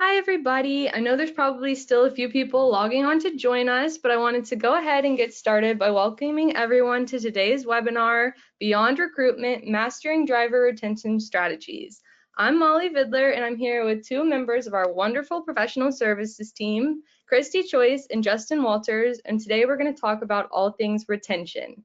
Hi, everybody. I know there's probably still a few people logging on to join us, but I wanted to go ahead and get started by welcoming everyone to today's webinar, Beyond Recruitment, Mastering Driver Retention Strategies. I'm Molly Vidler, and I'm here with two members of our wonderful professional services team, Christy Choice and Justin Walters, and today we're going to talk about all things retention.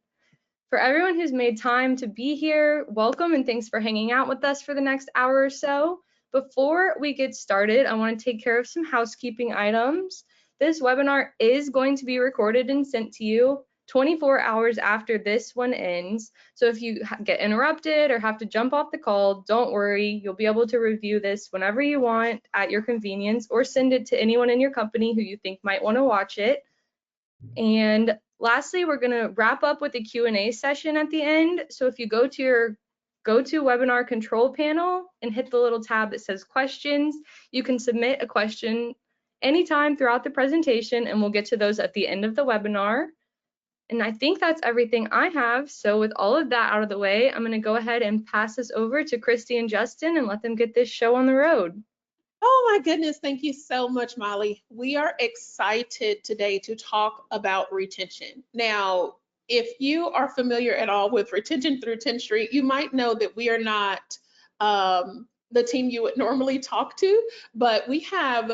For everyone who's made time to be here, welcome and thanks for hanging out with us for the next hour or so. Before we get started, I want to take care of some housekeeping items. This webinar is going to be recorded and sent to you 24 hours after this one ends. So if you get interrupted or have to jump off the call, don't worry. You'll be able to review this whenever you want at your convenience or send it to anyone in your company who you think might want to watch it. And lastly, we're going to wrap up with a Q&A session at the end. So if you go to your GoToWebinar control panel and hit the little tab that says questions, you can submit a question anytime throughout the presentation, and we'll get to those at the end of the webinar. And I think that's everything I have. So with all of that out of the way, I'm going to go ahead and pass this over to Christy and Justin and let them get this show on the road. Oh my goodness, thank you so much, Molly. We are excited today to talk about retention. Now, if you are familiar at all with retention through Tenstreet, you might know that we are not the team you would normally talk to, but we have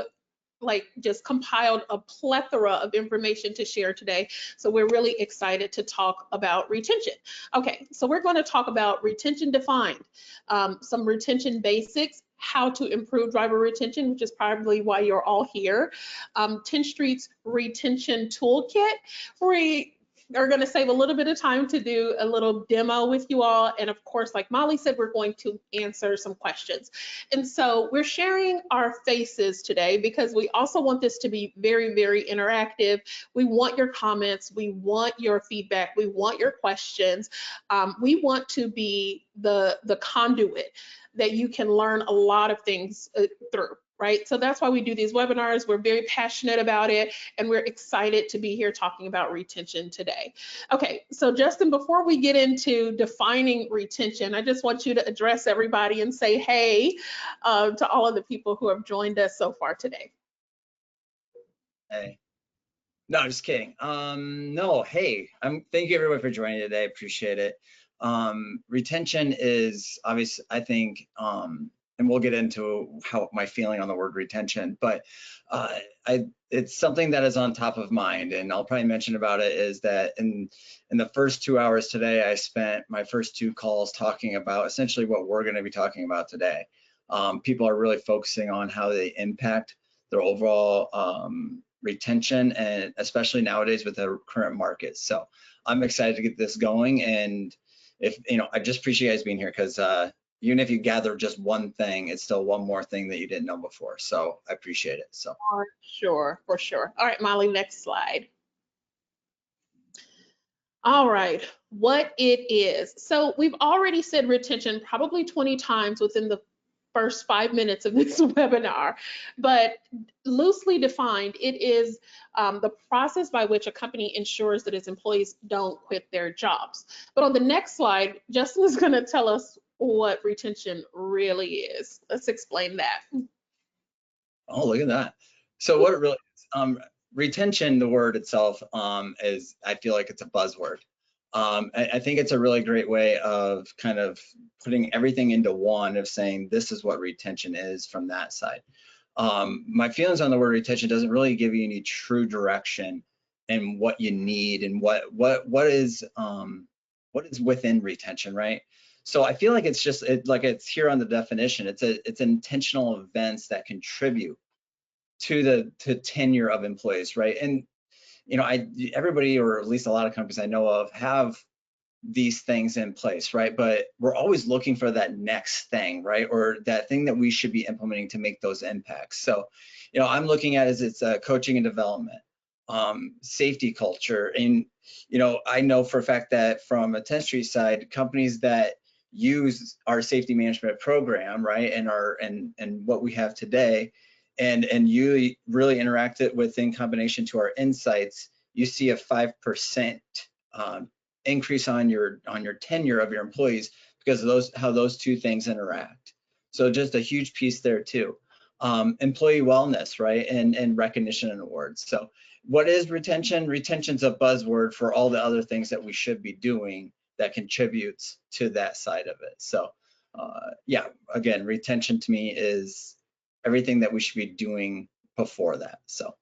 just compiled a plethora of information to share today. So we're really excited to talk about retention. Okay, so we're going to talk about retention defined, some retention basics, how to improve driver retention, which is probably why you're all here. Tenstreet's retention toolkit. We are going to save a little bit of time to do a little demo with you all. And of course, like Molly said, we're going to answer some questions. And so we're sharing our faces today because we also want this to be very, very interactive. We want your comments. We want your feedback. We want your questions. We want to be the conduit that you can learn a lot of things through. Right? So that's why we do these webinars. We're very passionate about it, and we're excited to be here talking about retention today. Okay, so Justin, before we get into defining retention, I just want you to address everybody and say hey to all of the people who have joined us so far today. Hey. No, just kidding. No, hey, thank you everyone for joining today. Appreciate it. Retention is obvious, I think, and we'll get into how my feeling on the word retention, but it's something that is on top of mind, and I'll probably mention about it is that in the first 2 hours today, I spent my first 2 calls talking about essentially what we're going to be talking about today. People are really focusing on how they impact their overall retention, and especially nowadays with the current market. So I'm excited to get this going, and I just appreciate you guys being here because even if you gather just one thing, it's still one more thing that you didn't know before. So I appreciate it. So for sure. All right, Molly, next slide. All right, what it is. So we've already said retention probably 20 times within the first 5 minutes of this webinar, but loosely defined, it is the process by which a company ensures that its employees don't quit their jobs. But on the next slide, Justin is going to tell us what retention really is. Let's explain that. Oh, look at that. So what it really is, retention, the word itself, is, I feel like it's a buzzword. I think it's a really great way of kind of putting everything into one, of saying this is what retention is from that side. My feelings on the word retention doesn't really give you any true direction in what you need and what is within retention, right? So I feel like it's just like it's here on the definition. It's intentional events that contribute to tenure of employees, right? And everybody, or at least a lot of companies I know of, have these things in place, right? But we're always looking for that next thing, right? Or that thing that we should be implementing to make those impacts. So, I'm looking at it's coaching and development, safety culture, and I know for a fact that from a Tenstreet side, companies that use our safety management program, right, and what we have today, and you really interact it with, in combination to our insights, you see a 5% increase on your tenure of your employees because of how those two things interact. So just a huge piece there too. employee wellness, right? And recognition and awards. So what is retention? Retention's a buzzword for all the other things that we should be doing that contributes to that side of it. So yeah, again, retention to me is everything that we should be doing before that. So.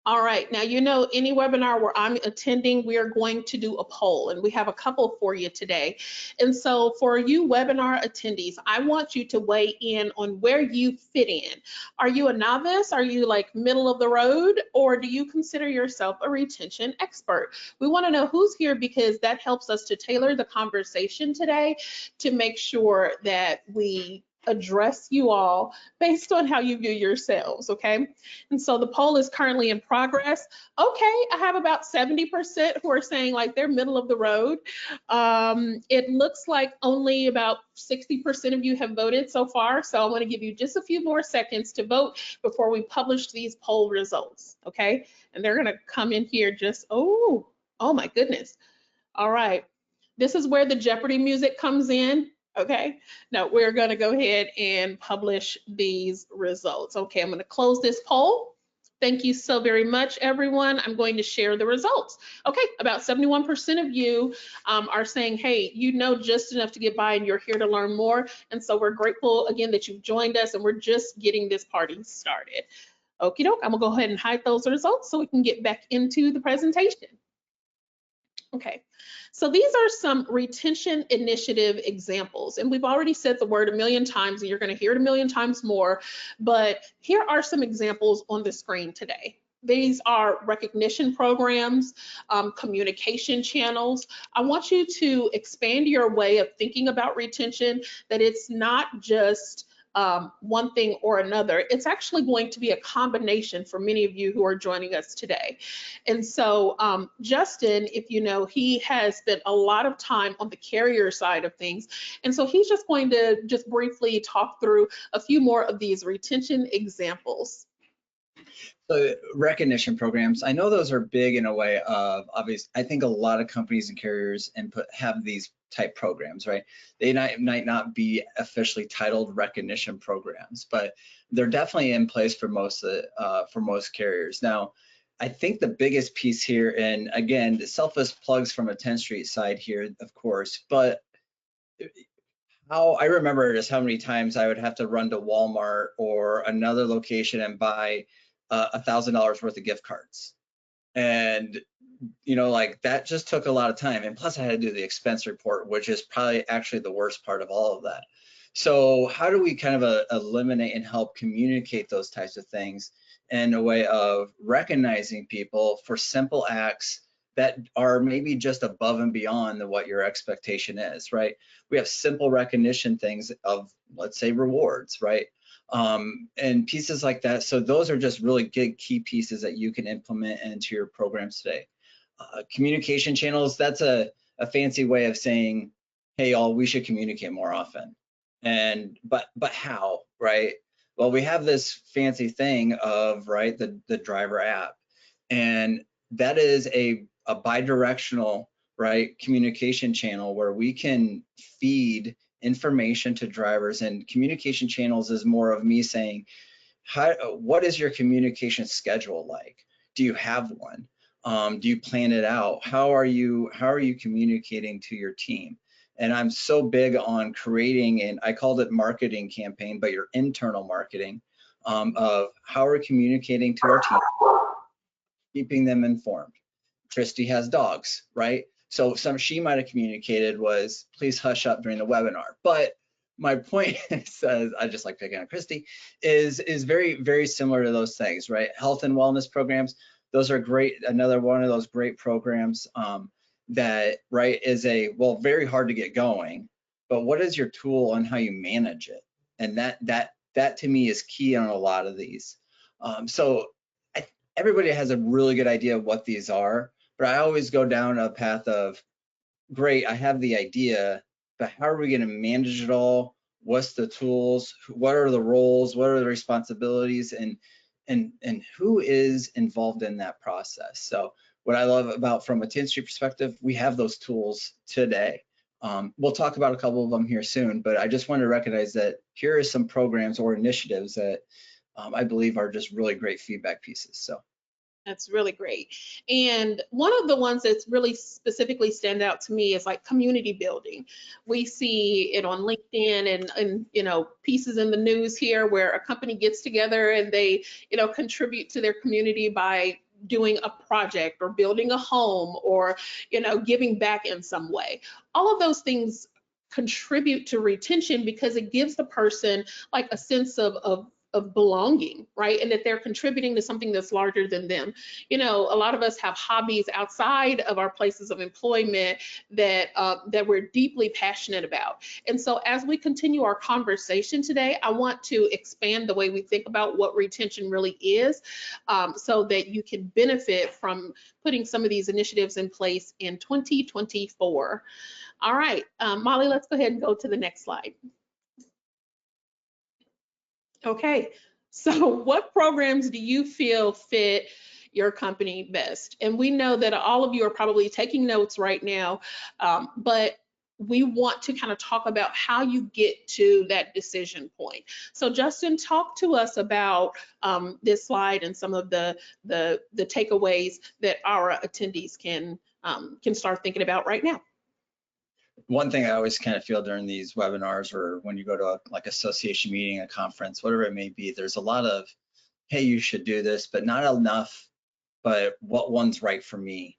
All right, now, you know, any webinar where I'm attending, we are going to do a poll, and we have a couple for you today. And so for you webinar attendees, I want you to weigh in on where you fit in. Are you a novice? Are you like middle of the road? Or do you consider yourself a retention expert? We want to know who's here, because that helps us to tailor the conversation today to make sure that we address you all based on how you view yourselves, okay? And so the poll is currently in progress. Okay, I have about 70% who are saying like they're middle of the road. It looks like only about 60% of you have voted so far, so I want to give you just a few more seconds to vote before we publish these poll results, okay? And they're gonna come in here just, oh my goodness. All right, this is where the Jeopardy music comes in. Okay, now we're going to go ahead and publish these results. Okay, I'm going to close this poll. Thank you so very much, everyone. I'm going to share the results. Okay, about 71% of you are saying, hey, you know just enough to get by and you're here to learn more. And so we're grateful again that you've joined us, and we're just getting this party started. Okie doke, I'm gonna go ahead and hide those results so we can get back into the presentation. Okay, so these are some retention initiative examples, and we've already said the word a million times, and you're going to hear it a million times more, but here are some examples on the screen today. These are recognition programs, communication channels. I want you to expand your way of thinking about retention, that it's not just one thing or another. It's actually going to be a combination for many of you who are joining us today. And so Justin, if you know, he has spent a lot of time on the carrier side of things. And so he's just going to just briefly talk through a few more of these retention examples. So recognition programs, I know those are big in a way of obvious. I think a lot of companies and carriers have these type programs, right? They might not be officially titled recognition programs, but they're definitely in place for most carriers. Now, I think the biggest piece here, and again, the selfless plugs from a Tenstreet side here, of course, but how I remember just how many times I would have to run to Walmart or another location and buy $1,000 worth of gift cards. And, you know, like that just took a lot of time. And plus I had to do the expense report, which is probably actually the worst part of all of that. So how do we kind of eliminate and help communicate those types of things in a way of recognizing people for simple acts that are maybe just above and beyond what your expectation is, right? We have simple recognition things of, let's say, rewards, right? And pieces like that. So those are just really good key pieces that you can implement into your programs today. Communication channels, that's a fancy way of saying, hey, all, we should communicate more often. And but how, right? Well, we have this fancy thing of, right, the driver app, and that is a bidirectional, right, communication channel where we can feed information to drivers. And communication channels is more of me saying, what is your communication schedule like? Do you have one? Do you plan it out? How are you communicating to your team? And I'm so big on creating, and I called it marketing campaign, but your internal marketing of how we're communicating to our team, keeping them informed. Christy has dogs, right? So she might have communicated was, please hush up during the webinar. But my point is, I just like picking on Christy, is very, very similar to those things, right? Health and wellness programs, those are great. Another one of those great programs that, right, is very hard to get going, but what is your tool on how you manage it? And that to me is key on a lot of these. So everybody has a really good idea of what these are, but I always go down a path of, great, I have the idea, but how are we going to manage it all? What's the tools? What are the roles? What are the responsibilities? And who is involved in that process? So what I love about, from a Tenstreet perspective, we have those tools today. We'll talk about a couple of them here soon, but I just want to recognize that here are some programs or initiatives that I believe are just really great feedback pieces. So that's really great. And one of the ones that's really specifically stand out to me is like community building. We see it on LinkedIn and you know, pieces in the news here where a company gets together and they, you know, contribute to their community by doing a project or building a home or, you know, giving back in some way. All of those things contribute to retention because it gives the person like a sense of belonging, right? And that they're contributing to something that's larger than them. You know, a lot of us have hobbies outside of our places of employment that that we're deeply passionate about. And so as we continue our conversation today, I want to expand the way we think about what retention really is, so that you can benefit from putting some of these initiatives in place in 2024. All right, Molly, let's go ahead and go to the next slide. Okay, so what programs do you feel fit your company best? And we know that all of you are probably taking notes right now, but we want to kind of talk about how you get to that decision point. So Justin, talk to us about this slide and some of the takeaways that our attendees can start thinking about right now. One thing I always kind of feel during these webinars or when you go to like association meeting, a conference, whatever it may be, there's a lot of, hey, you should do this, but not enough, but what one's right for me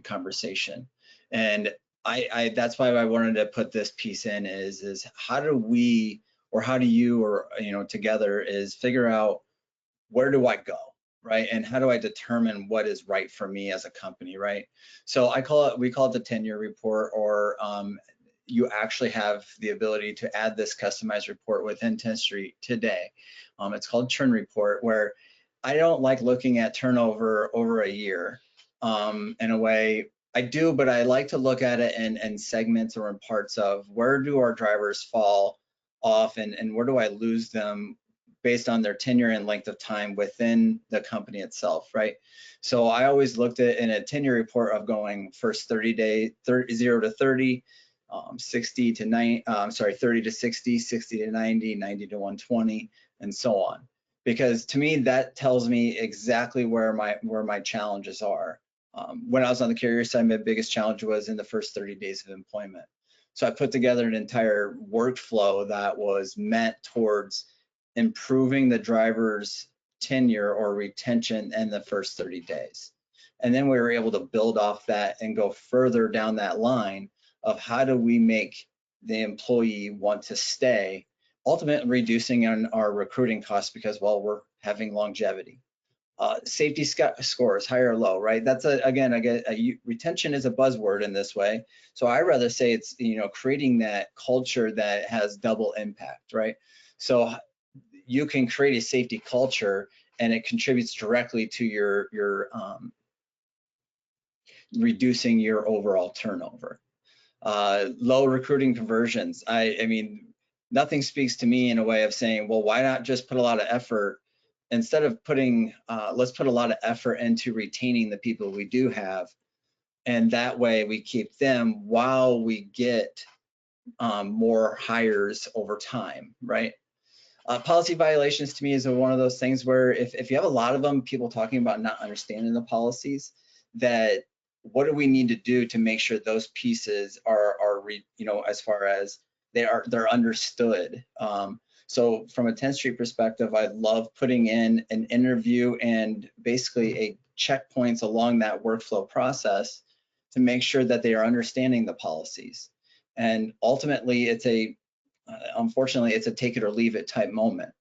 conversation. And I that's why I wanted to put this piece in is how do we, or how do you, or, you know, together is figure out where do I go? Right? And how do I determine what is right for me as a company, right? So we call it the tenure report, or you actually have the ability to add this customized report within Tenstreet today. It's called churn report, where I don't like looking at turnover over a year. In a way, I do, but I like to look at it in segments or in parts of where do our drivers fall off and where do I lose them based on their tenure and length of time within the company itself, right? So I always looked at in a tenure report of going first 30 days, 0 to 30, 60 to 90, 30 to 60, 60 to 90, 90 to 120, and so on. Because to me, that tells me exactly where my challenges are. When I was on the carrier side, my biggest challenge was in the first 30 days of employment. So I put together an entire workflow that was meant towards improving the driver's tenure or retention in the first 30 days. And then we were able to build off that and go further down that line of how do we make the employee want to stay, ultimately reducing on our recruiting costs because, well, we're having longevity. Safety scores, high or low, right? That's retention is a buzzword in this way. So I rather say it's, you know, creating that culture that has double impact, right? So you can create a safety culture and it contributes directly to your reducing your overall turnover. Low recruiting conversions. I mean, nothing speaks to me in a way of saying, well, why not just put a lot of effort instead of putting, let's put a lot of effort into retaining the people we do have. And that way we keep them while we get more hires over time, right? Policy violations to me is one of those things where if you have a lot of them, people talking about not understanding the policies, that what do we need to do to make sure those pieces are you know, as far as they're understood. So from a Tenstreet perspective, I love putting in an interview and basically a checkpoints along that workflow process to make sure that they are understanding the policies. And ultimately, it's unfortunately, it's a take it or leave it type moment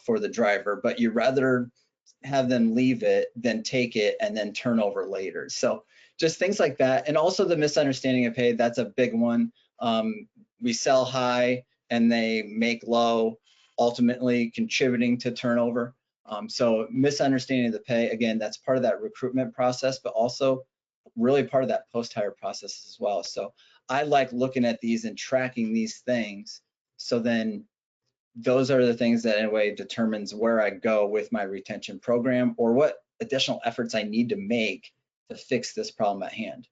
for the driver, but you'd rather have them leave it than take it and then turn over later. So just things like that. And also the misunderstanding of pay, that's a big one. We sell high and they make low, ultimately contributing to turnover. So misunderstanding of the pay, again, that's part of that recruitment process, but also really part of that post-hire process as well. So I like looking at these and tracking these things. So then those are the things that in a way determines where I go with my retention program or what additional efforts I need to make to fix this problem at hand.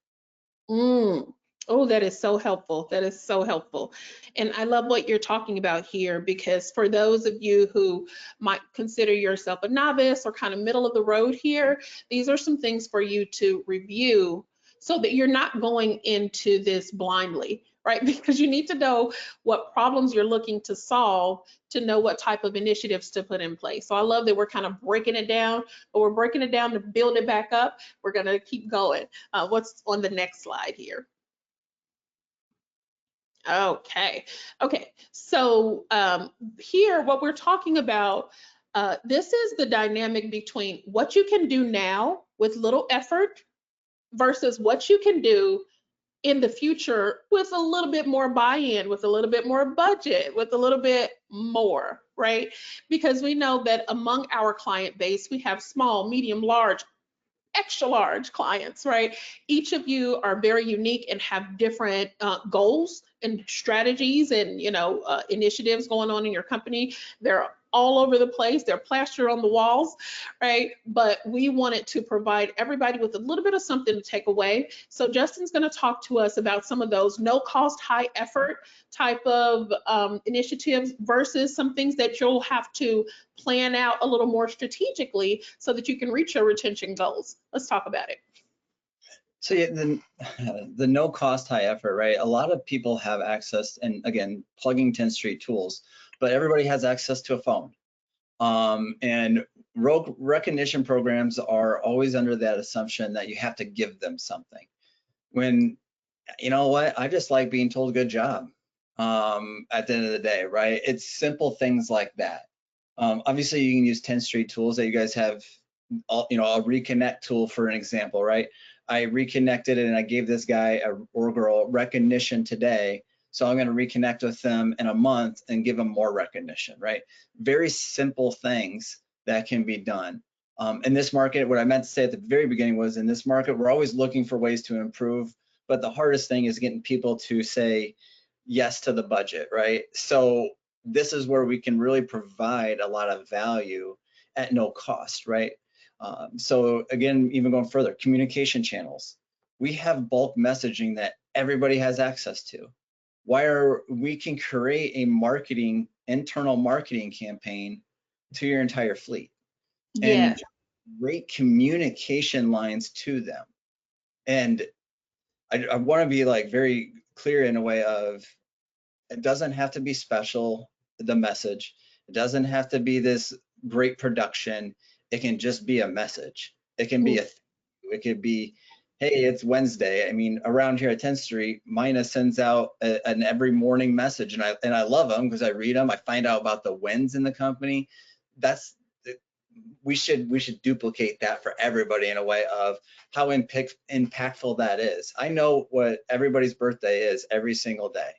Oh, that is so helpful. That is so helpful. And I love what you're talking about here, because for those of you who might consider yourself a novice or kind of middle of the road here, these are some things for you to review so that you're not going into this blindly, right? Because you need to know what problems you're looking to solve to know what type of initiatives to put in place. So I love that we're kind of breaking it down, but we're breaking it down to build it back up. We're going to keep going. What's on the next slide here? Okay. So here, what we're talking about, this is the dynamic between what you can do now with little effort versus what you can do in the future with a little bit more buy-in, with a little bit more budget, with a little bit more, right? Because we know that among our client base, we have small, medium, large, extra large clients, right? Each of you are very unique and have different goals and strategies and initiatives going on in your company. They're all over the place. They're plastered on the walls, right? But we wanted to provide everybody with a little bit of something to take away. So Justin's going to talk to us about some of those no cost, high effort type of initiatives versus some things that you'll have to plan out a little more strategically so that you can reach your retention goals. Let's talk about it. So yeah, the no cost, high effort, right? A lot of people have access, and again, plugging Tenstreet tools, but everybody has access to a phone. And recognition programs are always under that assumption that you have to give them something. When, you know what, I just like being told good job at the end of the day, right? It's simple things like that. Obviously, you can use Tenstreet tools that you guys have, a reconnect tool for an example, right? I reconnected and I gave this guy or girl recognition today. So I'm going to reconnect with them in a month and give them more recognition, right? Very simple things that can be done. In this market, what I meant to say at the very beginning was, in this market, we're always looking for ways to improve, but the hardest thing is getting people to say yes to the budget, right? So this is where we can really provide a lot of value at no cost, right? So again, even going further, communication channels. We have bulk messaging that everybody has access to. We can create a internal marketing campaign to your entire fleet. Yeah. And great communication lines to them. And I want to be like very clear in a way of, it doesn't have to be special, the message. It doesn't have to be this great production. It can just be a message. It can be it could be, hey, it's Wednesday. I mean, around here at Tenstreet, Mina sends out an every morning message, and I love them because I read them. I find out about the wins in the company. We should duplicate that for everybody in a way of how impactful that is. I know what everybody's birthday is every single day.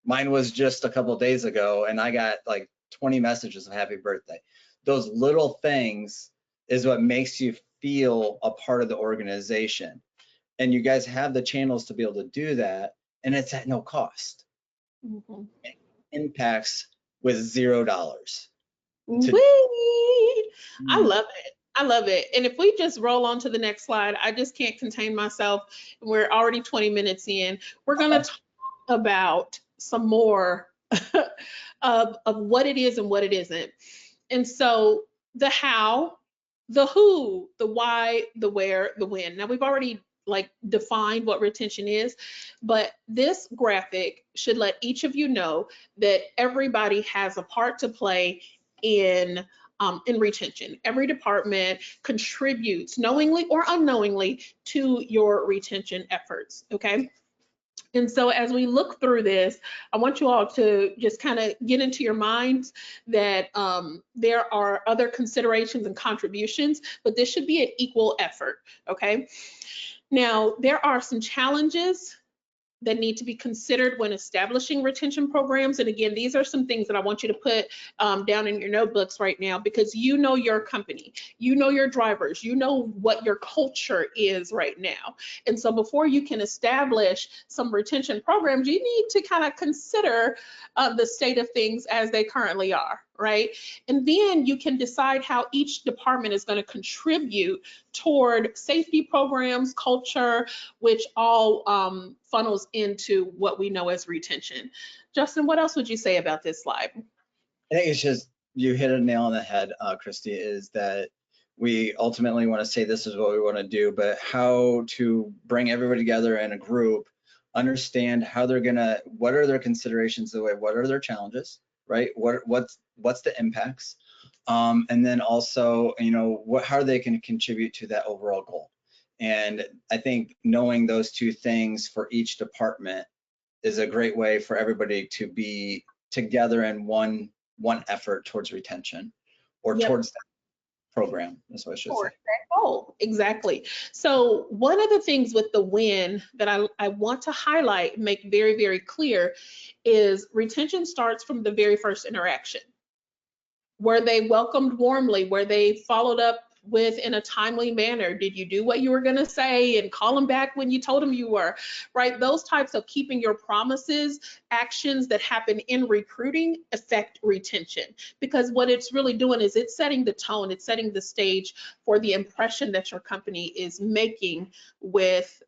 Mine was just a couple of days ago, and I got like 20 messages of happy birthday. Those little things is what makes you feel a part of the organization. And you guys have the channels to be able to do that, and it's at no cost. Mm-hmm. Impacts with $0. I love it. I love it. And if we just roll on to the next slide, I just can't contain myself. We're already 20 minutes in. We're going to talk about some more of what it is and what it isn't. And so the how, the who, the why, the where, the when. Now we've already defined what retention is, but this graphic should let each of you know that everybody has a part to play in retention. Every department contributes knowingly or unknowingly to your retention efforts, okay? And so as we look through this, I want you all to just kind of get into your minds that there are other considerations and contributions, but this should be an equal effort, okay? Now, there are some challenges that need to be considered when establishing retention programs. And again, these are some things that I want you to put down in your notebooks right now, because you know your company, you know your drivers, you know what your culture is right now. And so before you can establish some retention programs, you need to kind of consider the state of things as they currently are. right? And then you can decide how each department is going to contribute toward safety programs, culture, which all funnels into what we know as retention. Justin, what else would you say about this slide? I think it's just, you hit a nail on the head, Christy, is that we ultimately want to say this is what we want to do, but how to bring everybody together in a group, understand how they're gonna, what are their considerations of the way, what are their challenges, right? What's the impacts? And then also, you know, how they can contribute to that overall goal. And I think knowing those two things for each department is a great way for everybody to be together in one effort towards retention, or towards that program, is what I should say. That goal, exactly. So one of the things with the win that I want to highlight, make very, very clear, is retention starts from the very first interaction. Were they welcomed warmly? Were they followed up with in a timely manner? Did you do what you were going to say and call them back when you told them you were, right? Those types of keeping your promises, actions that happen in recruiting affect retention, because what it's really doing is it's setting the tone, it's setting the stage for the impression that your company is making with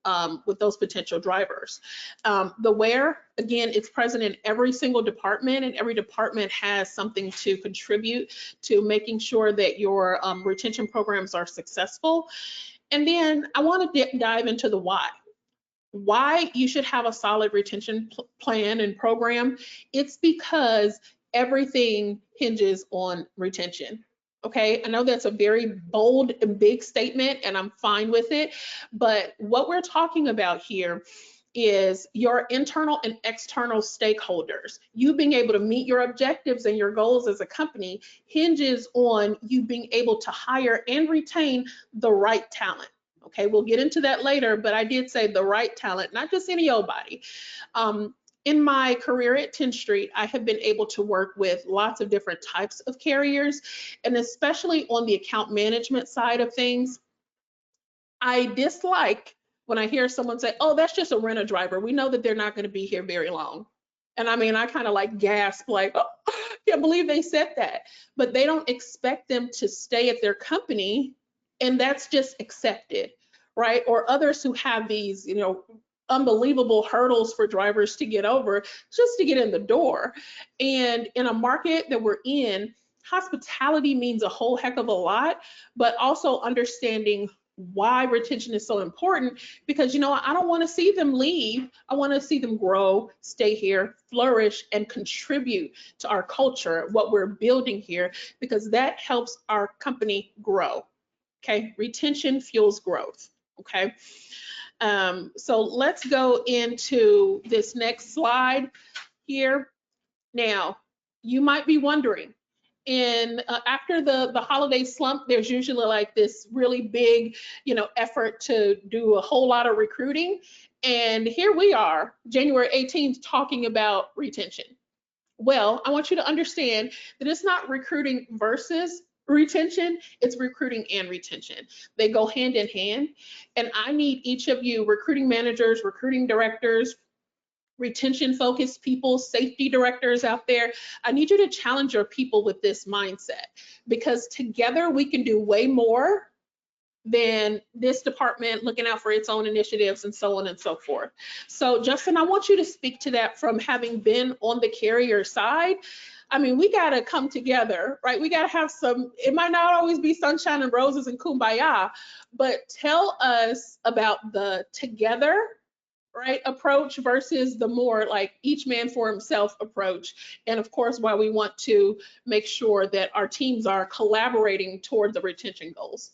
those potential drivers. The where, again, it's present in every single department, and every department has something to contribute to making sure that your retention programs are successful. And then I want to dive into the why. Why you should have a solid retention plan and program. It's because everything hinges on retention. Okay, I know that's a very bold and big statement, and I'm fine with it, but what we're talking about here is your internal and external stakeholders. You being able to meet your objectives and your goals as a company hinges on you being able to hire and retain the right talent. Okay, we'll get into that later, but I did say the right talent, not just any old body. In my career at Tenstreet, I have been able to work with lots of different types of carriers, and especially on the account management side of things, I dislike when I hear someone say, oh, that's just a renter driver. We know that they're not going to be here very long. And I mean, I kind of like gasp, like, oh, I can't believe they said that. But they don't expect them to stay at their company, and that's just accepted, right? Or others who have these, you know, unbelievable hurdles for drivers to get over just to get in the door. And in a market that we're in, hospitality means a whole heck of a lot, but also understanding why retention is so important, because, you know, I don't want to see them leave. I want to see them grow, stay here, flourish, and contribute to our culture, what we're building here, because that helps our company grow. Okay, retention fuels growth. Okay, so let's go into this next slide here. Now, you might be wondering, after the holiday slump, there's usually like this really big, you know, effort to do a whole lot of recruiting. And here we are, January 18th, talking about retention. Well, I want you to understand that it's not recruiting versus retention, it's recruiting and retention. They go hand in hand. And I need each of you, recruiting managers, recruiting directors, retention focused people, safety directors out there, I need you to challenge your people with this mindset, because together we can do way more than this department looking out for its own initiatives and so on and so forth. So Justin, I want you to speak to that from having been on the carrier side. I mean, we got to come together, right? We got to have some, it might not always be sunshine and roses and kumbaya, but tell us about the together, right, approach versus the more like each man for himself approach. And of course, why we want to make sure that our teams are collaborating toward the retention goals.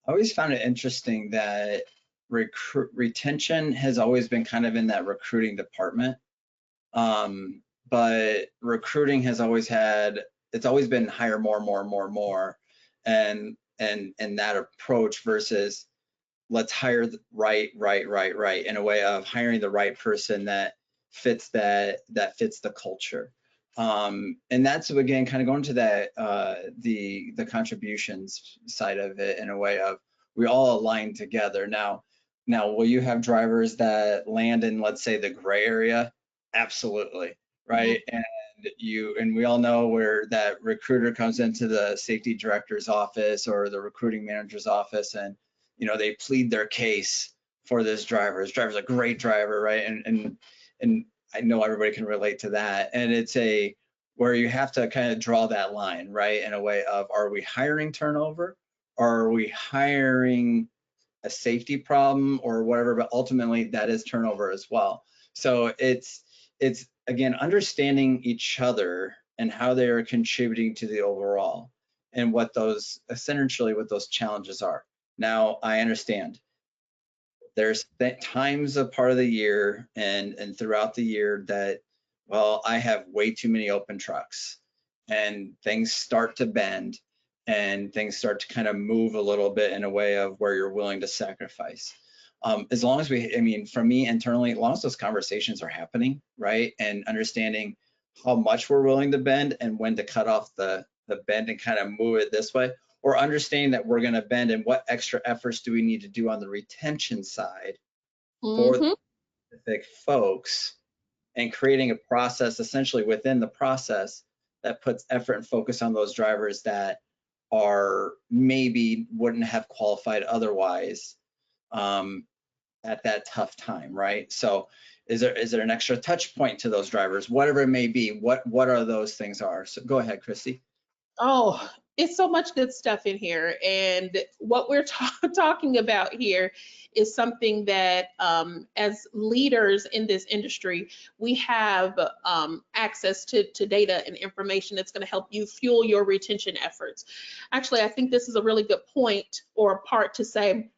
I always found it interesting that retention has always been kind of in that recruiting department. But recruiting has always had, it's always been hire more, and that approach versus let's hire the right in a way of hiring the right person that fits the culture. And that's, again, kind of going to that the contributions side of it, in a way of we all align together. Now will you have drivers that land in, let's say, the gray area? Absolutely, right? and we all know where that recruiter comes into the safety director's office or the recruiting manager's office, and they plead their case for this driver. This driver's a great driver, right? And I know everybody can relate to that. And it's where you have to kind of draw that line, right? In a way of, are we hiring turnover? Or are we hiring a safety problem or whatever? But ultimately that is turnover as well. So it's again, understanding each other and how they are contributing to the overall and what those challenges are. Now, I understand there's times a part of the year and throughout the year that, well, I have way too many open trucks and things start to bend and things start to kind of move a little bit in a way of where you're willing to sacrifice. As long as for me internally, as long as those conversations are happening, right? And understanding how much we're willing to bend and when to cut off the bend and kind of move it this way, or understanding that we're going to bend and what extra efforts do we need to do on the retention side for the specific folks, and creating a process essentially within the process that puts effort and focus on those drivers that are maybe wouldn't have qualified otherwise at that tough time, right? So is there an extra touch point to those drivers, whatever it may be? What are those things are? So go ahead, Christy. Oh, it's so much good stuff in here. And what we're talking about here is something that as leaders in this industry, we have access to data and information that's going to help you fuel your retention efforts. Actually, I think this is a really good point or part to say.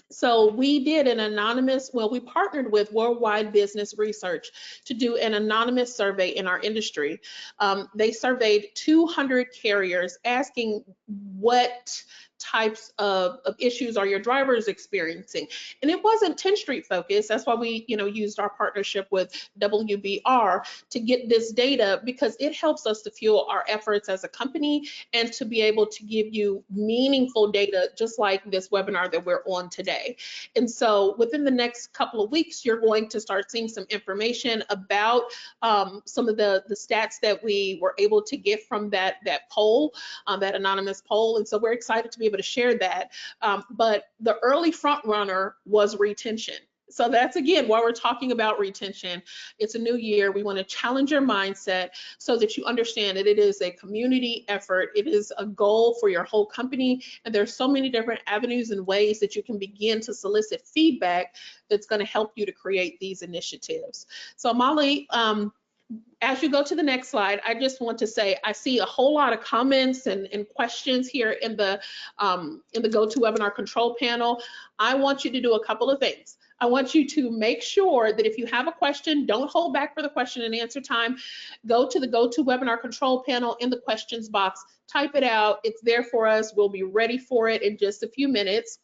So we did an anonymous, we partnered with Worldwide Business Research to do an anonymous survey in our industry. They surveyed 200 carriers asking what types of issues are your drivers experiencing. And it wasn't Tenstreet focused. That's why we used our partnership with WBR to get this data, because it helps us to fuel our efforts as a company and to be able to give you meaningful data, just like this webinar that we're on today. And so within the next couple of weeks, you're going to start seeing some information about some of the stats that we were able to get from that poll, that anonymous poll. And so we're excited to be able to share that. But the early front runner was retention. So that's, again, why we're talking about retention. It's a new year. We want to challenge your mindset so that you understand that it is a community effort. It is a goal for your whole company. And there's so many different avenues and ways that you can begin to solicit feedback that's going to help you to create these initiatives. So Molly, as you go to the next slide, I just want to say I see a whole lot of comments and questions here in the GoToWebinar control panel. I want you to do a couple of things. I want you to make sure that if you have a question, don't hold back for the question and answer time. Go to the GoToWebinar control panel in the questions box, type it out. It's there for us. We'll be ready for it in just a few minutes.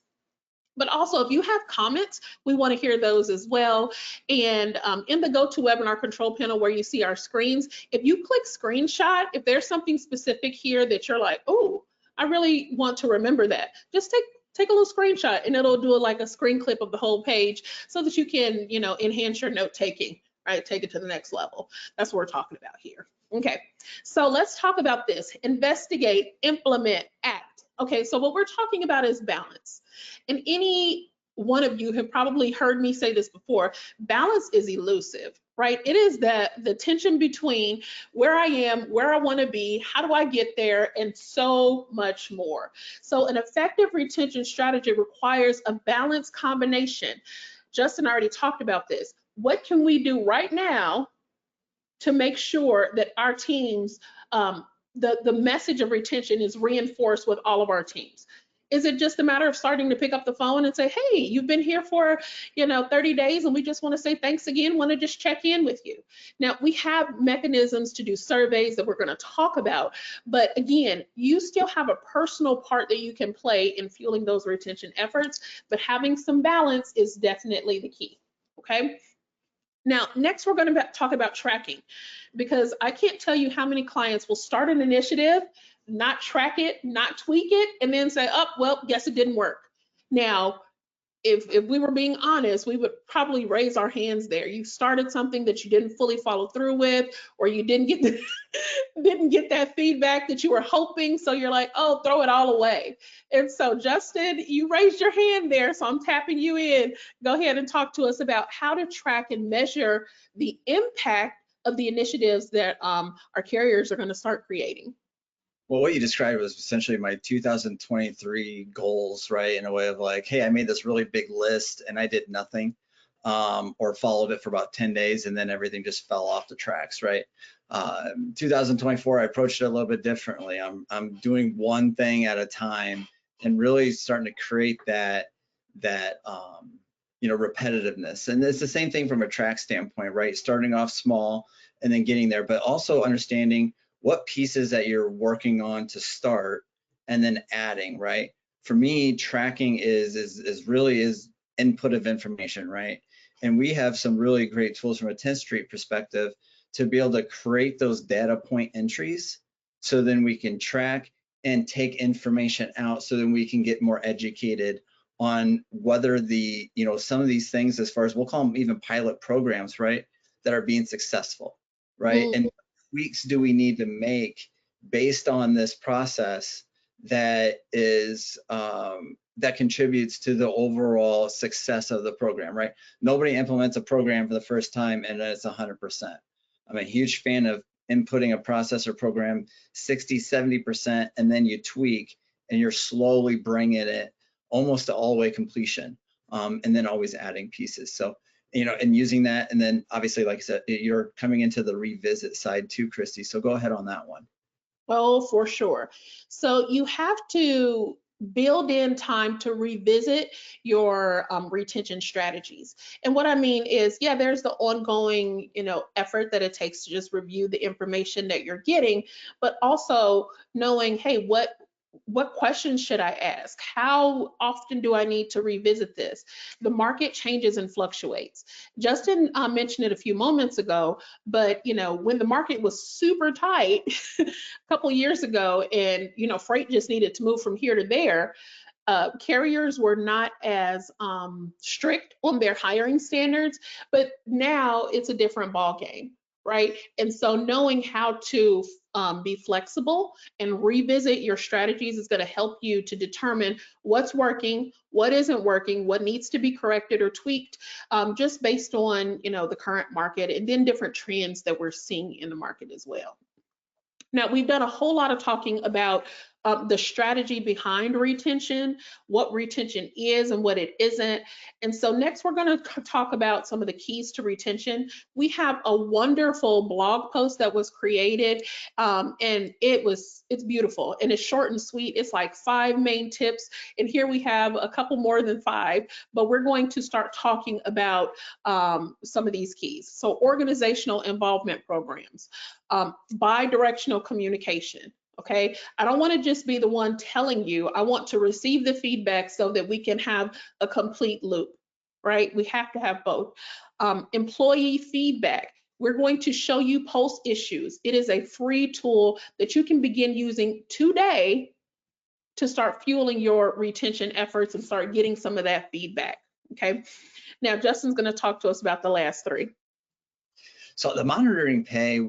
But also, if you have comments, we want to hear those as well. And in the GoToWebinar control panel where you see our screens, if you click screenshot, if there's something specific here that you're like, oh, I really want to remember that, just take a little screenshot and it'll do like a screen clip of the whole page so that you can, enhance your note taking, right? Take it to the next level. That's what we're talking about here. Okay, so let's talk about this. Investigate, implement, act. Okay, so what we're talking about is balance. And any one of you have probably heard me say this before, balance is elusive, right? It is the tension between where I am, where I want to be, how do I get there, and so much more. So an effective retention strategy requires a balanced combination. Justin already talked about this. What can we do right now to make sure that our teams, the message of retention is reinforced with all of our teams? Is it just a matter of starting to pick up the phone and say, hey, you've been here for 30 days and we just want to say thanks again, want to just check in with you. Now, we have mechanisms to do surveys that we're going to talk about, but again, you still have a personal part that you can play in fueling those retention efforts, but having some balance is definitely the key, okay? Now, next we're going to talk about tracking, because I can't tell you how many clients will start an initiative, not track it, not tweak it, and then say, oh, well, guess it didn't work. Now, if we were being honest, we would probably raise our hands there. You started something that you didn't fully follow through with, or you didn't get the, didn't get that feedback that you were hoping. So you're like, oh, throw it all away. And so Justin, you raised your hand there, so I'm tapping you in. Go ahead and talk to us about how to track and measure the impact of the initiatives that our carriers are going to start creating. Well, what you described was essentially my 2023 goals, right? In a way of like, hey, I made this really big list and I did nothing, or followed it for about 10 days and then everything just fell off the tracks, right? 2024, I approached it a little bit differently. I'm doing one thing at a time and really starting to create that repetitiveness. And it's the same thing from a track standpoint, right? Starting off small and then getting there, but also understanding what pieces that you're working on to start and then adding, right? For me, tracking is really input of information, right? And we have some really great tools from a Tenstreet perspective to be able to create those data point entries, so then we can track and take information out, so then we can get more educated on whether the, some of these things, as far as we'll call them even pilot programs, right, that are being successful, right? And tweaks do we need to make based on this process that is that contributes to the overall success of the program, right? Nobody implements a program for the first time and then it's 100%. I'm a huge fan of inputting a process or program 60, 70%, and then you tweak and you're slowly bringing it almost to all the way completion, and then always adding pieces. So, and using that, and then obviously, like I said, you're coming into the revisit side too, Christy. So go ahead on that one. Oh, for sure. So you have to build in time to revisit your retention strategies. And what I mean is, yeah, there's the ongoing, effort that it takes to just review the information that you're getting, but also knowing, hey, what questions should I ask? How often do I need to revisit this? The market changes and fluctuates. Justin mentioned it a few moments ago, but when the market was super tight a couple years ago, and freight just needed to move from here to there, carriers were not as strict on their hiring standards, but now it's a different ball game, right? And so knowing how to be flexible and revisit your strategies is going to help you to determine what's working, what isn't working, what needs to be corrected or tweaked, just based on the current market, and then different trends that we're seeing in the market as well. Now, we've done a whole lot of talking about the strategy behind retention, what retention is and what it isn't. And so next we're going to talk about some of the keys to retention. We have a wonderful blog post that was created, and it's beautiful and it's short and sweet. It's like 5 main tips, and here we have a couple more than 5, but we're going to start talking about some of these keys. So organizational involvement programs, bi-directional communication. Okay, I don't want to just be the one telling you. I want to receive the feedback so that we can have a complete loop, right? We have to have both. Employee feedback. We're going to show you post issues. It is a free tool that you can begin using today to start fueling your retention efforts and start getting some of that feedback. Okay, now Justin's going to talk to us about the last 3. So the monitoring pay,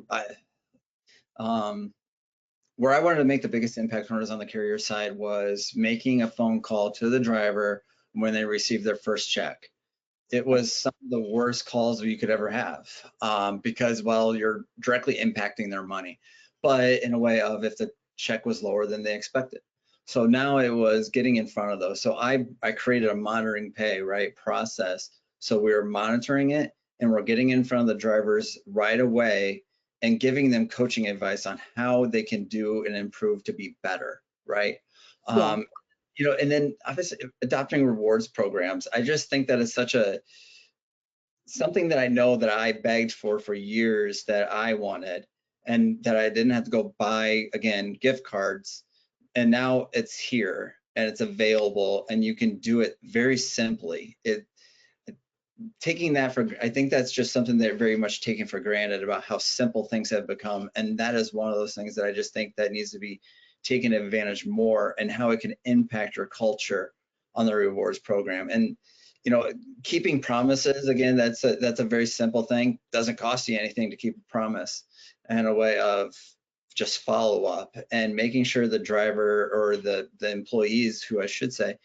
where I wanted to make the biggest impact when I was on the carrier side was making a phone call to the driver when they received their first check. It was some of the worst calls you could ever have, because, well, you're directly impacting their money, but in a way of if the check was lower than they expected. So now it was getting in front of those. So I created a monitoring pay, right, process. So we were monitoring it and we're getting in front of the drivers right away and giving them coaching advice on how they can do and improve to be better, right? Yeah. And then obviously adopting rewards programs. I just think that is such something that I know that I begged for years that I wanted, and that I didn't have to go buy, again, gift cards. And now it's here and it's available and you can do it very simply. I think that's just something that very much taken for granted about how simple things have become. And that is one of those things that I just think that needs to be taken advantage more, and how it can impact your culture on the rewards program. And, keeping promises, again, that's a very simple thing. Doesn't cost you anything to keep a promise, and a way of just follow up and making sure the driver or the employees, who I should say,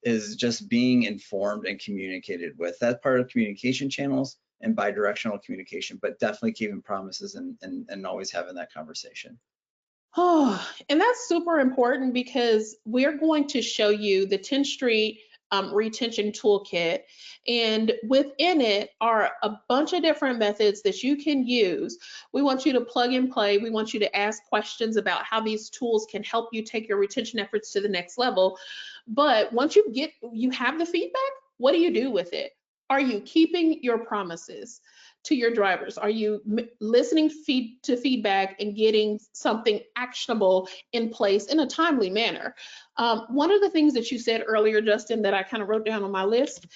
is just being informed and communicated with. That's part of communication channels and bi-directional communication, but definitely keeping promises and always having that conversation. Oh, and that's super important because we're going to show you the Tenstreet retention toolkit, and within it are a bunch of different methods that you can use. We want you to plug and play. We want you to ask questions about how these tools can help you take your retention efforts to the next level. But once you have the feedback, what do you do with it? Are you keeping your promises to your drivers? Are you listening to feedback and getting something actionable in place in a timely manner? One of the things that you said earlier, Justin, that I kind of wrote down on my list,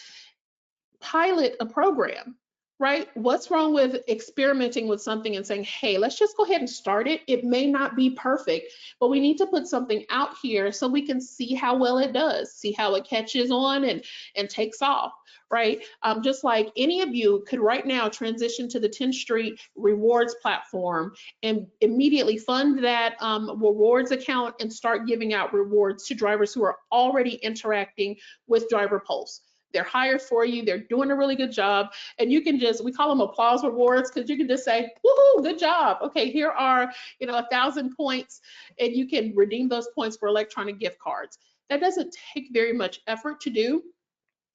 pilot a program, right? What's wrong with experimenting with something and saying, hey, let's just go ahead and start it. It may not be perfect, but we need to put something out here so we can see how well it does, see how it catches on and takes off, right? Just like any of you could right now transition to the Tenstreet rewards platform and immediately fund that rewards account and start giving out rewards to drivers who are already interacting with Driver Pulse. They're hired for you, they're doing a really good job, and you can just, we call them applause rewards, because you can just say, woohoo, good job. Okay, here are 1,000 points, and you can redeem those points for electronic gift cards. That doesn't take very much effort to do,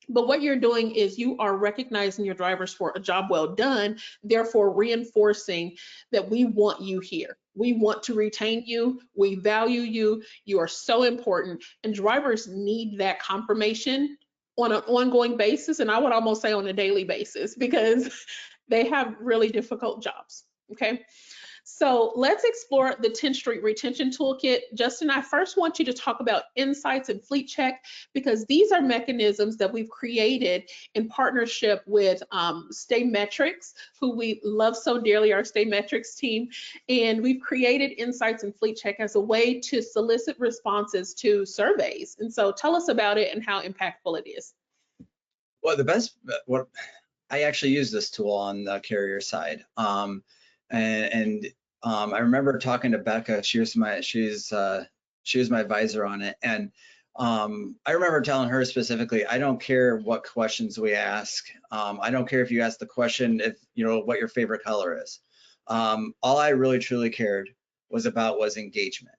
but what you're doing is you are recognizing your drivers for a job well done, therefore reinforcing that we want you here. We want to retain you, we value you, you are so important, and drivers need that confirmation on an ongoing basis, and I would almost say on a daily basis, because they have really difficult jobs, okay? So let's explore the Tenstreet retention toolkit. Justin, I first want you to talk about insights and fleet check, because these are mechanisms that we've created in partnership with Staymetrics, who we love so dearly, our Staymetrics team. And we've created insights and fleet check as a way to solicit responses to surveys. And so tell us about it and how impactful it is. Well, what I actually use this tool on the carrier side. I remember talking to Becca. She was my advisor on it, and I remember telling her specifically, I don't care what questions we ask. I don't care if you ask the question if what your favorite color is. All I really truly cared was engagement,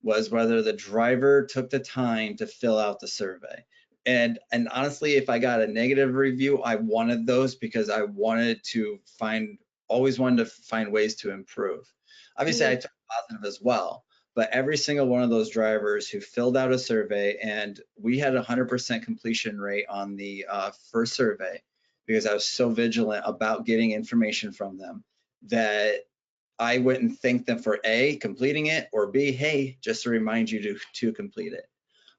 was whether the driver took the time to fill out the survey. And honestly, if I got a negative review, I wanted those because I always wanted to find ways to improve. Obviously, I took positive as well, but every single one of those drivers who filled out a survey, and we had 100% completion rate on the first survey, because I was so vigilant about getting information from them that I wouldn't thank them for A, completing it, or B, hey, just to remind you to complete it.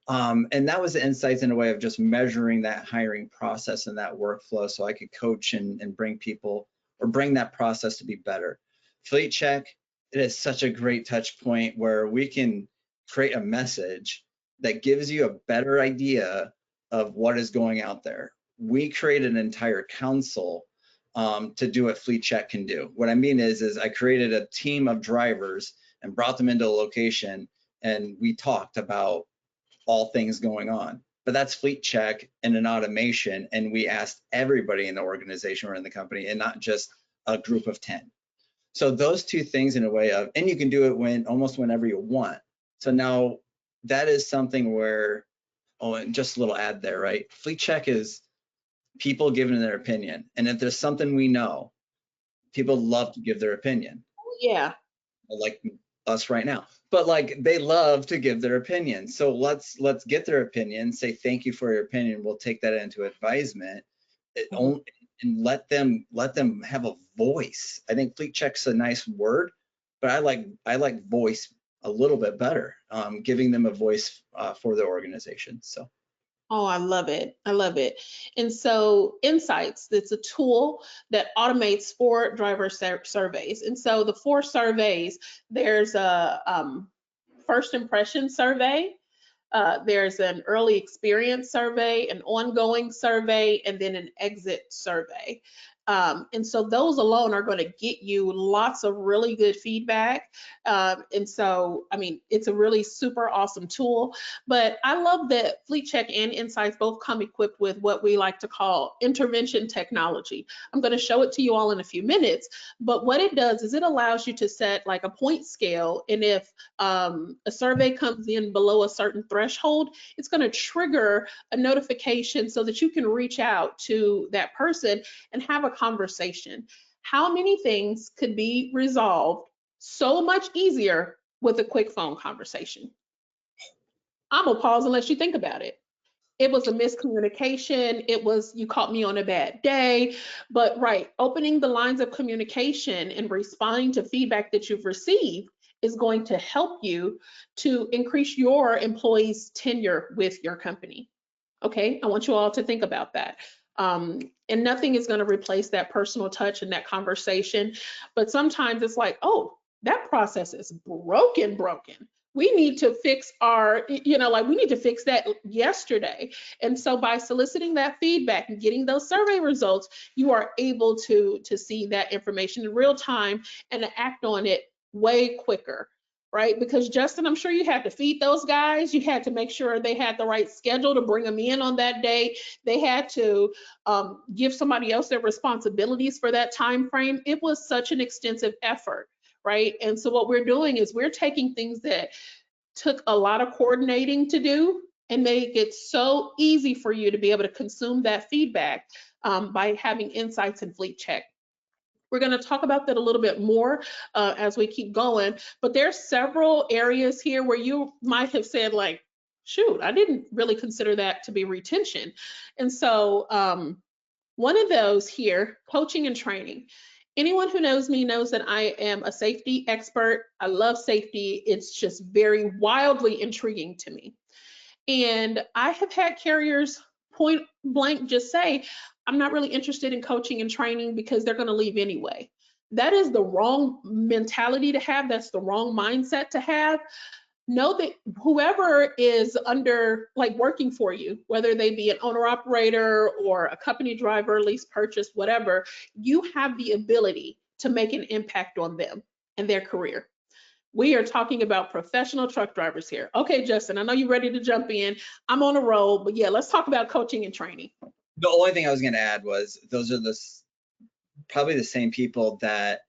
And that was the insights in a way of just measuring that hiring process and that workflow, so I could coach and bring people, or bring that process to be better. Fleet check, it is such a great touch point where we can create a message that gives you a better idea of what is going out there. We created an entire council to do what Fleet check can do. What I mean is I created a team of drivers and brought them into a location, and we talked about all things going on. But that's Fleet check and an automation, and we asked everybody in the organization or in the company, and not just a group of 10. So those two things in a way of, and you can do it almost whenever you want. So now that is something where, oh, and just a little ad there, right? Fleet check is people giving their opinion. And if there's something we know, people love to give their opinion. Yeah. Like us right now, but like they love to give their opinion. So let's get their opinion, say thank you for your opinion. We'll take that into advisement, and let them have a voice. I think Fleet check's a nice word, but I like voice a little bit better, giving them a voice for the organization. So. Oh, I love it. I love it. And so Insights, it's a tool that automates 4 driver surveys. And so the 4 surveys, there's a first impression survey, There's an early experience survey, an ongoing survey, and then an exit survey. And so those alone are going to get you lots of really good feedback. And so, I mean, it's a really super awesome tool. But I love that Fleet Check and Insights both come equipped with what we like to call intervention technology. I'm going to show it to you all in a few minutes. But what it does is it allows you to set like a point scale. And if a survey comes in below a certain threshold, it's going to trigger a notification so that you can reach out to that person and have a conversation. How many things could be resolved so much easier with a quick phone conversation? I'm gonna pause and let you think about it. It was a miscommunication. It was, you caught me on a bad day. But right, opening the lines of communication and responding to feedback that you've received is going to help you to increase your employees' tenure with your company. Okay, I want you all to think about that. And nothing is going to replace that personal touch and that conversation. But sometimes it's like, oh, that process is broken. We need to fix our, like we need to fix that yesterday. And so by soliciting that feedback and getting those survey results, you are able to see that information in real time and to act on it way quicker. Right? Because Justin, I'm sure you had to feed those guys. You had to make sure they had the right schedule to bring them in on that day. They had to give somebody else their responsibilities for that time frame. It was such an extensive effort, right? And so what we're doing is we're taking things that took a lot of coordinating to do and make it so easy for you to be able to consume that feedback by having Insights and Fleet Check. We're going to talk about that a little bit more as we keep going, but there's several areas here where you might have said like, shoot, I didn't really consider that to be retention. And so one of those here, coaching and training. Anyone who knows me knows that I am a safety expert. I love safety. It's just very wildly intriguing to me. And I have had carriers point blank just say, I'm not really interested in coaching and training because they're going to leave anyway. That is the wrong mentality to have. That's the wrong mindset to have. Know that whoever is under, like working for you, whether they be an owner operator or a company driver, lease purchase, whatever, you have the ability to make an impact on them and their career. We are talking about professional truck drivers here. Okay, Justin, I know you're ready to jump in. I'm on a roll, but yeah, let's talk about coaching and training. The only thing I was going to add was those are probably the same people that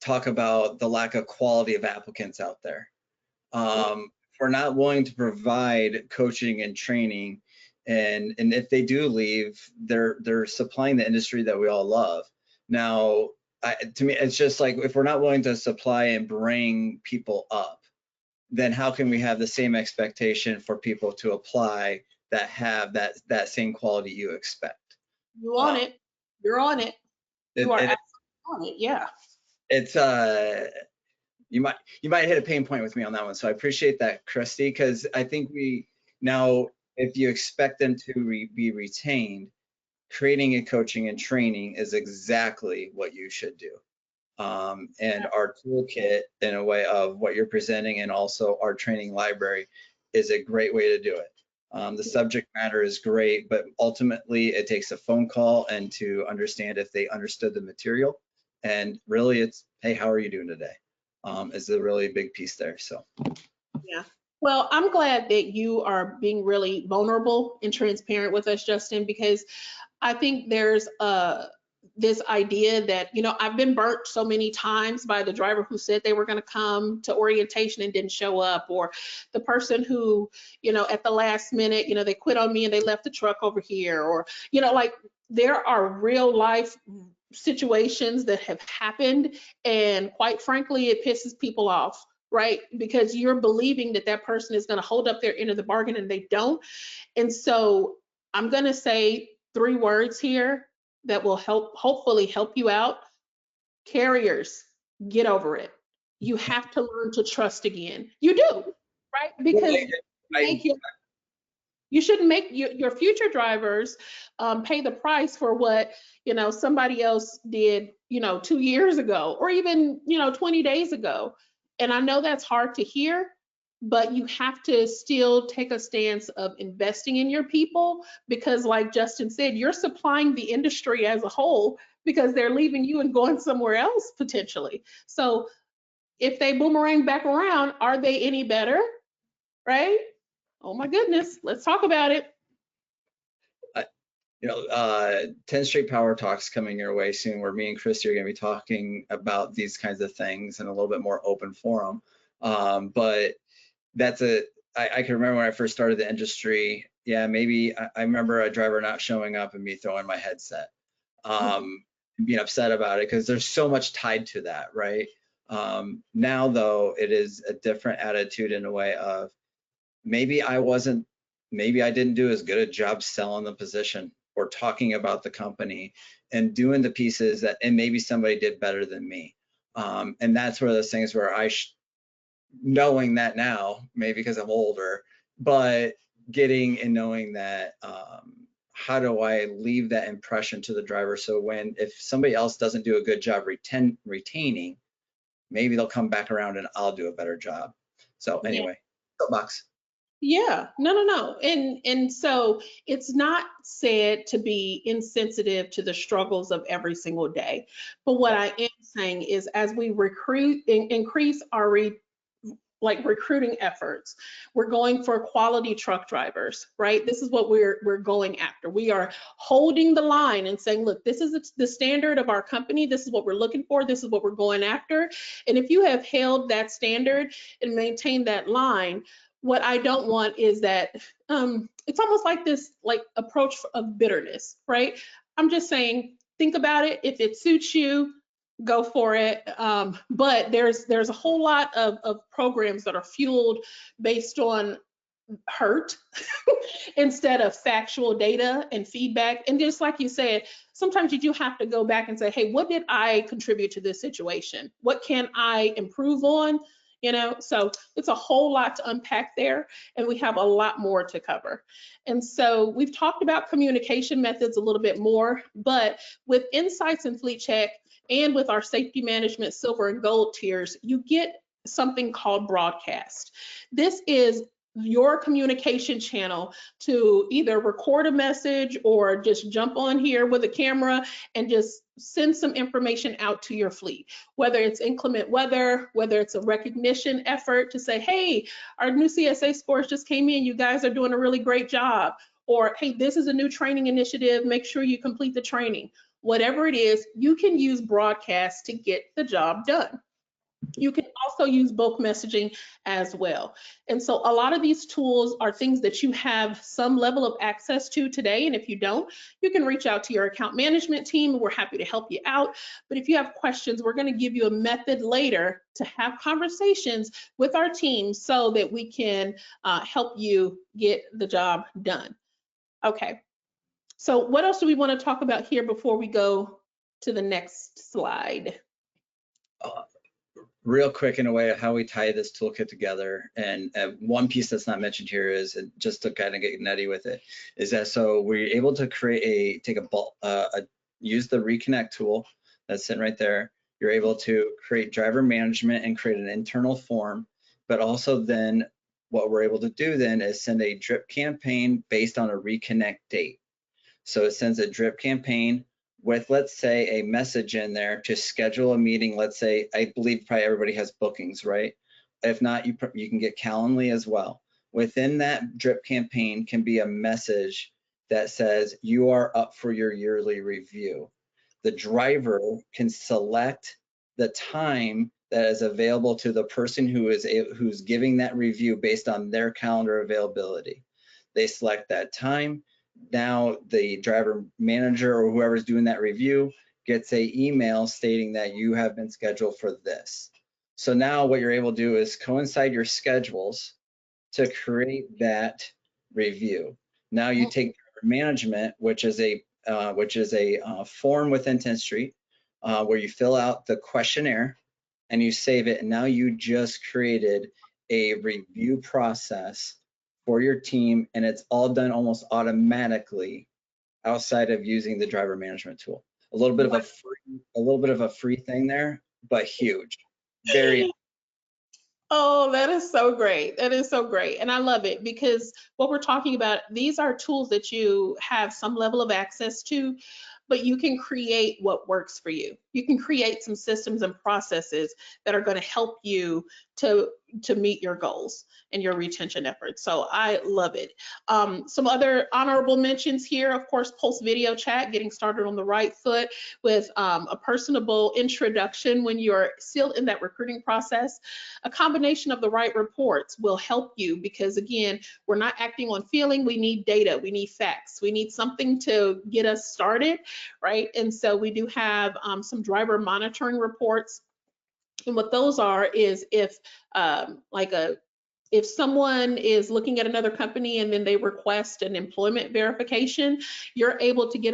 talk about the lack of quality of applicants out there. If we're not willing to provide coaching and training, and if they do leave, they're supplying the industry that we all love. Now, to me, it's just like, if we're not willing to supply and bring people up, then how can we have the same expectation for people to apply that have that same quality you expect? You on it. You're on it. You are absolutely on it. Yeah. It's you might hit a pain point with me on that one. So I appreciate that, Christy, because I think if you expect them to be retained, creating a coaching and training is exactly what you should do. And our toolkit, in a way of what you're presenting, and also our training library, is a great way to do it. The subject matter is great, but ultimately it takes a phone call and to understand if they understood the material. And really it's, hey, how are you doing today? Is a really big piece there. So yeah. Well, I'm glad that you are being really vulnerable and transparent with us, Justin, because I think there's this idea that, I've been burnt so many times by the driver who said they were going to come to orientation and didn't show up, or the person who, at the last minute, they quit on me and they left the truck over here, or, like there are real life situations that have happened, and quite frankly, it pisses people off, right? Because you're believing that that person is going to hold up their end of the bargain and they don't. And so I'm going to say 3 words here that will hopefully help you out. Carriers, get over it. You have to learn to trust again. You do, right? Because you shouldn't make your future drivers pay the price for what somebody else did 2 years ago, or even 20 days ago. And I know that's hard to hear, but you have to still take a stance of investing in your people, because like Justin said, you're supplying the industry as a whole, because they're leaving you and going somewhere else potentially. So if they boomerang back around, are they any better? Right? Oh my goodness, let's talk about it. Tenstreet Power Talks coming your way soon, where me and Christy are going to be talking about these kinds of things in a little bit more open forum. But that's I can remember when I first started the industry. Yeah, maybe I remember a driver not showing up and me throwing my headset, being upset about it, because there's so much tied to that, right? Now though, it is a different attitude in a way of maybe I didn't do as good a job selling the position or talking about the company and doing the pieces that, and maybe somebody did better than me. And that's one of those things where knowing that now, maybe because I'm older, but getting and knowing that, how do I leave that impression to the driver? So if somebody else doesn't do a good job retaining, maybe they'll come back around and I'll do a better job. So anyway, soapbox. Yeah, no. And so it's not said to be insensitive to the struggles of every single day. But what I am saying is, as we increase our recruiting efforts, we're going for quality truck drivers, right? This is what we're going after. We are holding the line and saying, look, this is the standard of our company. This is what we're looking for. This is what we're going after. And if you have held that standard and maintained that line, what I don't want is that it's almost like this approach of bitterness, right? I'm just saying, think about it. If it suits you, go for it. But there's a whole lot of programs that are fueled based on hurt instead of factual data and feedback. And just like you said, sometimes you do have to go back and say, hey, what did I contribute to this situation? What can I improve on? So it's a whole lot to unpack there, and we have a lot more to cover. And so we've talked about communication methods a little bit more, but with Insights and Fleet Check and with our safety management silver and gold tiers, you get something called broadcast. This is your communication channel to either record a message or just jump on here with a camera and just send some information out to your fleet, whether it's inclement weather, whether it's a recognition effort to say, hey, our new CSA scores just came in, you guys are doing a really great job, or hey, this is a new training initiative, make sure you complete the training. Whatever it is, you can use broadcast to get the job done. You can also use bulk messaging as well. And so a lot of these tools are things that you have some level of access to today. And if you don't, you can reach out to your account management team. We're happy to help you out. But if you have questions, we're going to give you a method later to have conversations with our team so that we can help you get the job done. Okay. So what else do we want to talk about here before we go to the next slide? Real quick, in a way of how we tie this toolkit together, and one piece that's not mentioned here is, just to kind of get nutty with it, is that so we're able to use the Reconnect tool that's sitting right there. You're able to create driver management and create an internal form, but also then what we're able to do then is send a drip campaign based on a Reconnect date. So it sends a drip campaign with, let's say, a message in there to schedule a meeting. Let's say, I believe probably everybody has bookings, right? If not, you can get Calendly as well. Within that drip campaign can be a message that says you are up for your yearly review. The driver can select the time that is available to the person who's giving that review based on their calendar availability. They select that time. Now the driver manager or whoever's doing that review gets an email stating that you have been scheduled for this. So now what you're able to do is coincide your schedules to create that review. Now you take driver management, which is a form within Tenstreet, where you fill out the questionnaire and you save it, and now you just created a review process for your team, and it's all done almost automatically outside of using the driver management tool. A little bit of a free thing there, but huge. Very. Oh, that is so great. That is so great. And I love it because what we're talking about, these are tools that you have some level of access to, but you can create what works for you. You can create some systems and processes that are going to help you to meet your goals and your retention efforts. So I love it. Some other honorable mentions here, of course, Pulse video chat, getting started on the right foot with a personable introduction when you're still in that recruiting process. A combination of the right reports will help you because, again, we're not acting on feeling. We need data. We need facts. We need something to get us started, right? And so we do have some driver monitoring reports. And what those are is if if someone is looking at another company and then they request an employment verification, you're able to get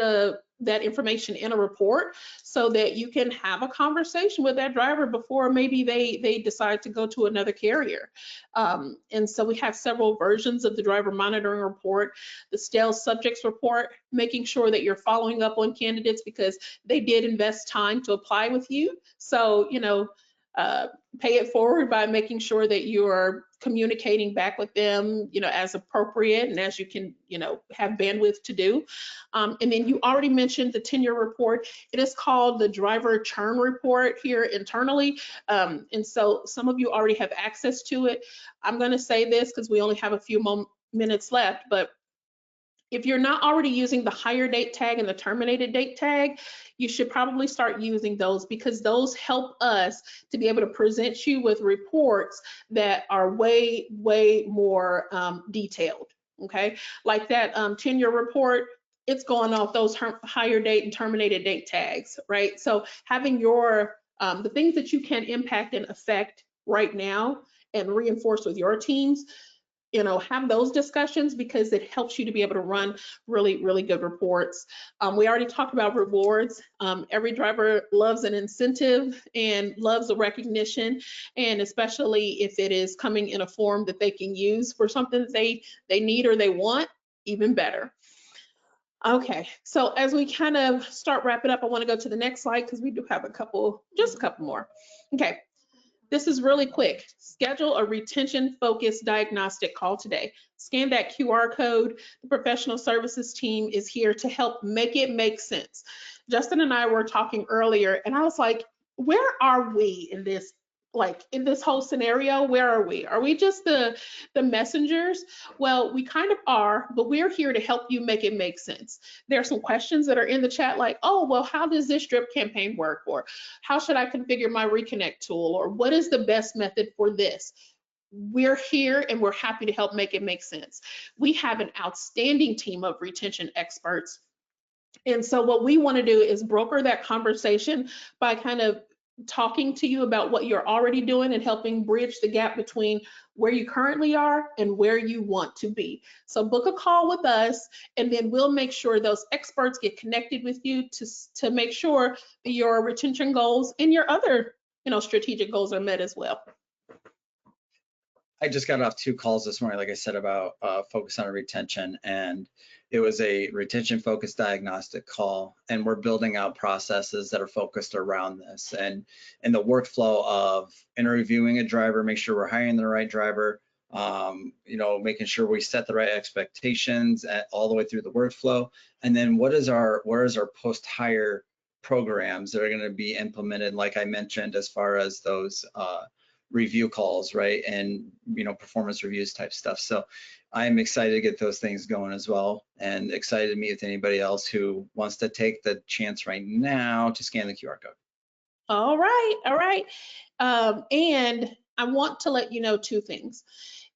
that information in a report so that you can have a conversation with that driver before maybe they decide to go to another carrier. And so we have several versions of the driver monitoring report, the stale subjects report, making sure that you're following up on candidates because they did invest time to apply with you. So, pay it forward by making sure that you are communicating back with them, as appropriate and as you can, have bandwidth to do. And then you already mentioned the tenure report. It is called the driver churn report here internally. And so some of you already have access to it. I'm going to say this because we only have a few minutes left, but if you're not already using the hire date tag and the terminated date tag, you should probably start using those because those help us to be able to present you with reports that are way, way more detailed, okay? Like that tenure report, it's going off those hire date and terminated date tags, right? So having your, the things that you can impact and affect right now and reinforce with your teams, have those discussions because it helps you to be able to run really, really good reports. We already talked about rewards. Every driver loves an incentive and loves a recognition, and especially if it is coming in a form that they can use for something that they need or they want, even better. Okay, so as we kind of start wrapping up, I want to go to the next slide because we do have just a couple more. Okay. This is really quick. Schedule a retention-focused diagnostic call today. Scan that QR code. The professional services team is here to help make it make sense. Justin and I were talking earlier, and I was like, where are we in this? Like in this whole scenario, where are we? Are we just the messengers? Well, we kind of are, but we're here to help you make it make sense. There are some questions that are in the chat like, oh, well, how does this drip campaign work? Or how should I configure my Reconnect tool? Or what is the best method for this? We're here and we're happy to help make it make sense. We have an outstanding team of retention experts. And so what we want to do is broker that conversation by kind of talking to you about what you're already doing and helping bridge the gap between where you currently are and where you want to be. So book a call with us and then we'll make sure those experts get connected with you to make sure that your retention goals and your other strategic goals are met as well. I just got off 2 calls this morning, like I said, about focus on retention, and it was a retention focused diagnostic call, and we're building out processes that are focused around this and the workflow of interviewing a driver, make sure we're hiring the right driver, making sure we set the right expectations all the way through the workflow, and then where is our post-hire programs that are going to be implemented, like I mentioned, as far as those review calls, right? And, performance reviews type stuff. So I'm excited to get those things going as well, and excited to meet with anybody else who wants to take the chance right now to scan the QR code. All right. And I want to let you know 2 things.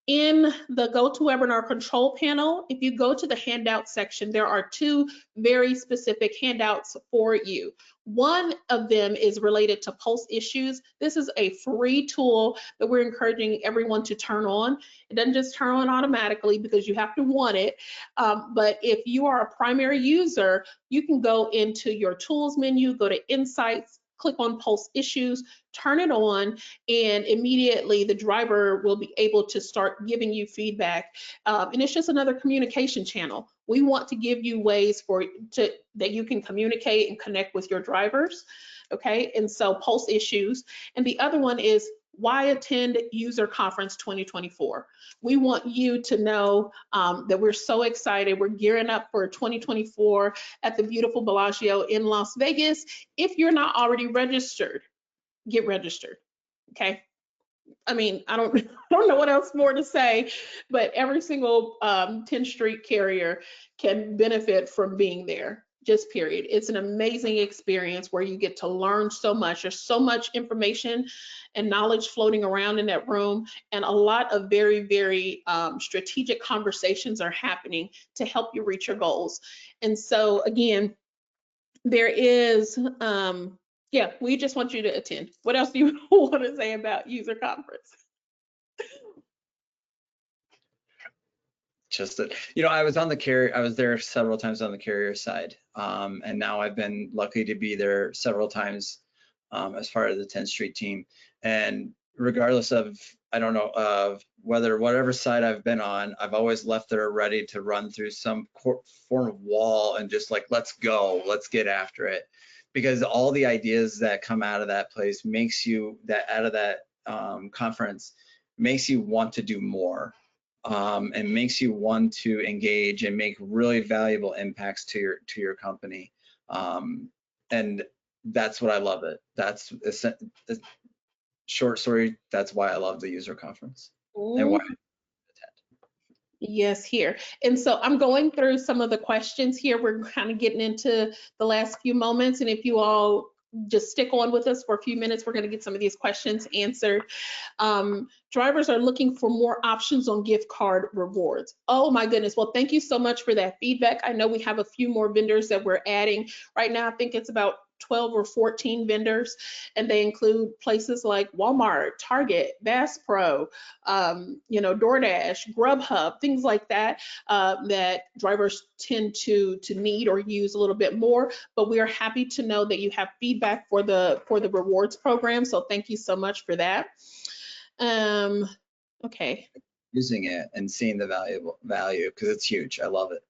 In the GoToWebinar control panel, if you go to the handout section, there are 2 very specific handouts for you. One of them is related to Pulse issues. This is a free tool that we're encouraging everyone to turn on. It doesn't just turn on automatically because you have to want it. But if you are a primary user, you can go into your tools menu, go to Insights, click on Pulse issues, turn it on, and immediately the driver will be able to start giving you feedback. And it's just another communication channel. We want to give you ways that you can communicate and connect with your drivers, okay? And so Pulse issues. And the other one is why attend User Conference 2024? We want you to know that we're so excited. We're gearing up for 2024 at the beautiful Bellagio in Las Vegas. If you're not already registered, get registered, okay? I mean, I don't know what else more to say, but every single Tenstreet carrier can benefit from being there. Just period. It's an amazing experience where you get to learn so much. There's so much information and knowledge floating around in that room, and a lot of very, very strategic conversations are happening to help you reach your goals. And so again, there is, yeah, we just want you to attend. What else do you want to say about User Conference? Just that, you know, I was on the carrier, I was there several times on the carrier side, and now I've been lucky to be there several times as part of the Tenstreet team. And regardless of, I don't know, of whatever side I've been on, I've always left there ready to run through some form of wall and just like, let's go, let's get after it. Because all the ideas that come out of that place makes you, out of that conference, makes you want to do more. And makes you want to engage and make really valuable impacts to your company. And that's what I love it. That's a short story. That's why I love the user conference. And why I attend. Yes, here. And so I'm going through some of the questions here. We're kind of getting into the last few moments. And if you all just stick on with us for a few minutes, we're going to get some of these questions answered. Drivers are looking for more options on gift card rewards. Oh my goodness. Well, thank you so much for that feedback. I know we have a few more vendors that we're adding right now. I think it's about 12 or 14 vendors, and they include places like Walmart, Target, Bass Pro, you know, DoorDash, Grubhub, things like that, that drivers tend to need or use a little bit more. But we are happy to know that you have feedback for the rewards program. So thank you so much for that. Okay. Using it and seeing the value, because it's huge. I love it.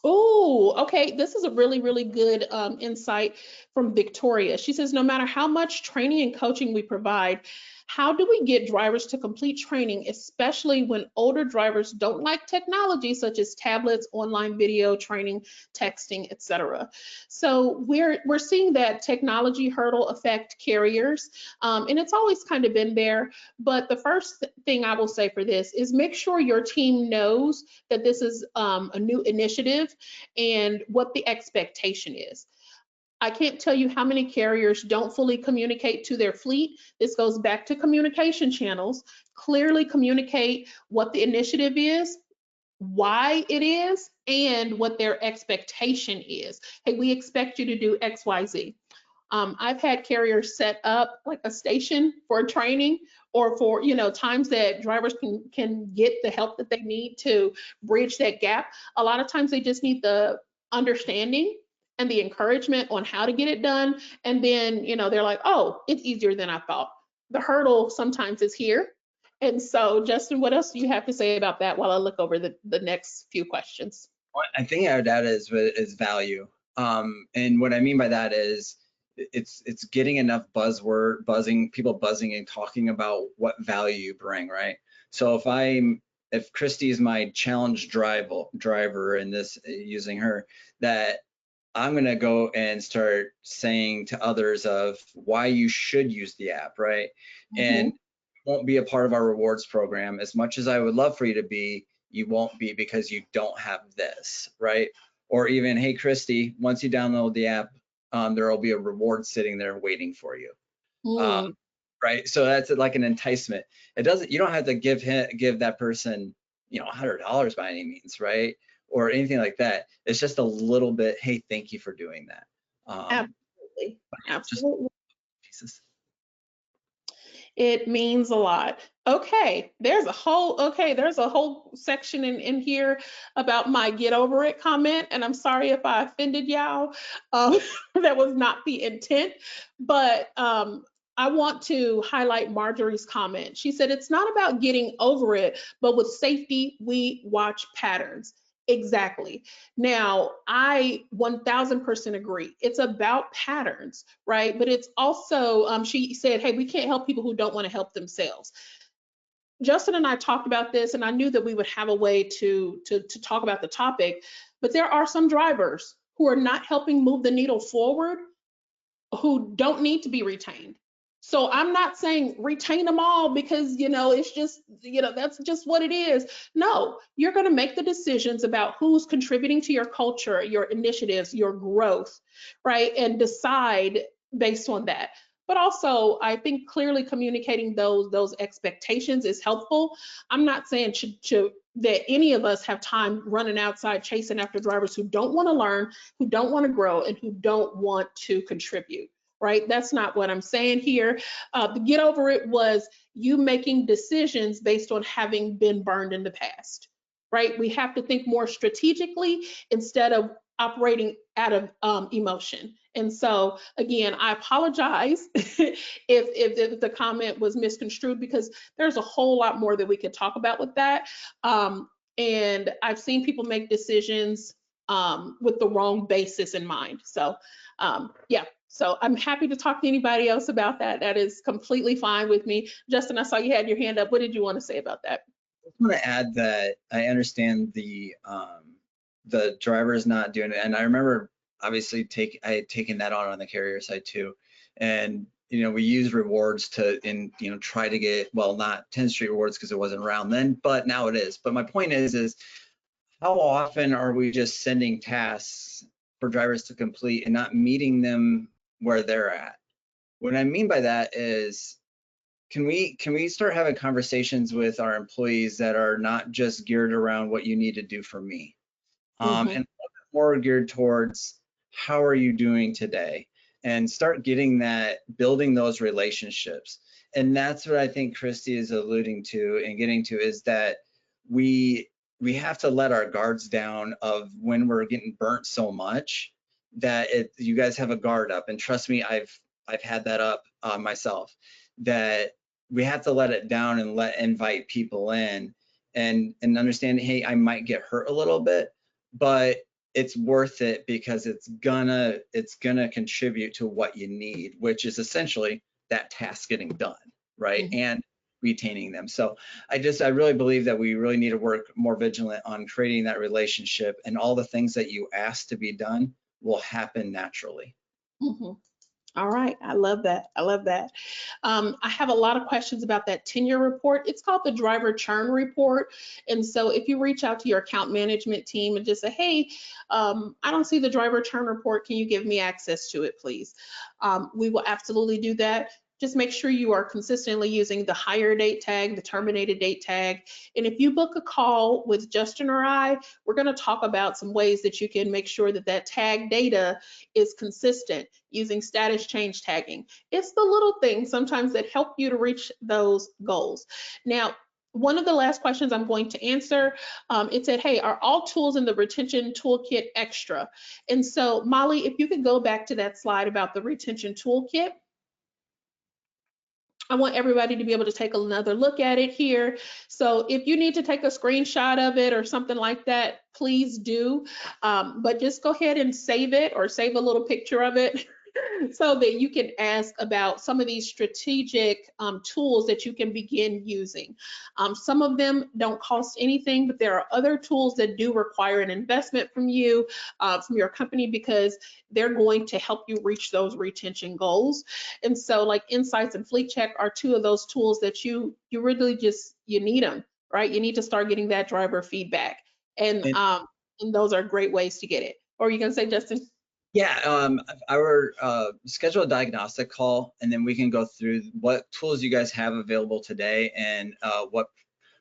Oh, okay. This is a really, really good insight from Victoria. She says, no matter how much training and coaching we provide, how do we get drivers to complete training, especially when older drivers don't like technology such as tablets, online video training, texting, etc.? So we're seeing that technology hurdle affect carriers, and it's always kind of been there. But the first thing I will say for this is make sure your team knows that this is a new initiative and what the expectation is. I can't tell you how many carriers don't fully communicate to their fleet. This goes back to communication channels. Clearly communicate what the initiative is, why it is, and what their expectation is. Hey, we expect you to do X, Y, Z. I've had carriers set up like a station for training, or for, you know, times that drivers can get the help that they need to bridge that gap. A lot of times they just need the understanding and the encouragement on how to get it done. And then, you know, they're like, oh, it's easier than I thought. The hurdle sometimes is here. And so, Justin, what else do you have to say about that while I look over the next few questions? I think I would add is value. And what I mean by that is it's getting enough people buzzing and talking about what value you bring, right? So if Christy is my challenge driver in this, using her, that I'm gonna go and start saying to others of why you should use the app, right? Mm-hmm. And won't be a part of our rewards program. As much as I would love for you to be, you won't be because you don't have this, right? Or even, hey, Christy, once you download the app, there will be a reward sitting there waiting for you. Right? So that's like an enticement. You don't have to give that person, you know, $100 by any means, right? Or anything like that. It's just a little bit, hey, thank you for doing that. Absolutely. Absolutely. Pieces. It means a lot. Okay, there's a whole section in here about my get over it comment, and I'm sorry if I offended y'all. That was not the intent, but I want to highlight Marjorie's comment. She said, it's not about getting over it, but with safety, we watch patterns. Exactly. Now, I 1000% agree. It's about patterns, right? But it's also, she said, hey, we can't help people who don't want to help themselves. Justin and I talked about this, and I knew that we would have a way to talk about the topic, but there are some drivers who are not helping move the needle forward who don't need to be retained. So I'm not saying retain them all because, it's just, that's just what it is. No, you're going to make the decisions about who's contributing to your culture, your initiatives, your growth, right? And decide based on that. But also, I think clearly communicating those expectations is helpful. I'm not saying that any of us have time running outside chasing after drivers who don't want to learn, who don't want to grow, and who don't want to contribute. Right? That's not what I'm saying here. The get over it was you making decisions based on having been burned in the past, right? We have to think more strategically instead of operating out of emotion. And so again, I apologize if the comment was misconstrued, because there's a whole lot more that we could talk about with that. And I've seen people make decisions with the wrong basis in mind. So yeah. So I'm happy to talk to anybody else about that. That is completely fine with me. Justin, I saw you had your hand up. What did you want to say about that? I want to add that I understand the drivers not doing it, and I remember obviously I had taken that on the carrier side too, and we use rewards to try to get, well, not Tenstreet rewards because it wasn't around then, but now it is. But my point is how often are we just sending tasks for drivers to complete and not meeting them where they're at? What I mean by that is, can we start having conversations with our employees that are not just geared around what you need to do for me, and more geared towards how are you doing today, and start building those relationships. And that's what I think Christy is alluding to and getting to, is that we have to let our guards down of when we're getting burnt so much that you guys have a guard up. And trust me, I've had that up myself, that we have to let it down and invite people in and understand, hey, I might get hurt a little bit, but it's worth it because it's gonna contribute to what you need, which is essentially that task getting done, right? And retaining them. So I really believe that we really need to work more vigilant on creating that relationship, and all the things that you ask to be done will happen naturally. All right, I love that. I love that. I have a lot of questions about that tenure report. It's called the driver churn report. And so if you reach out to your account management team and just say, hey, I don't see the driver churn report, can you give me access to it, please? We will absolutely do that. Just make sure you are consistently using the hire date tag, the terminated date tag. And if you book a call with Justin or I, we're going to talk about some ways that you can make sure that that tag data is consistent using status change tagging. It's the little things sometimes that help you to reach those goals. Now, one of the last questions I'm going to answer, it said, hey, are all tools in the retention toolkit extra? And so Molly, if you could go back to that slide about the retention toolkit. I want everybody to be able to take another look at it here. So if you need to take a screenshot of it or something like that, please do. But just go ahead and save it, or save a little picture of it so that you can ask about some of these strategic tools that you can begin using. Some of them don't cost anything, but there are other tools that do require an investment from you, from your company, because they're going to help you reach those retention goals. And so like Insights and Fleet Check are two of those tools that you really you need them, right? You need to start getting that driver feedback. And those are great ways to get it. Or are you gonna say, Justin? Yeah, our schedule a diagnostic call, and then we can go through what tools you guys have available today, and what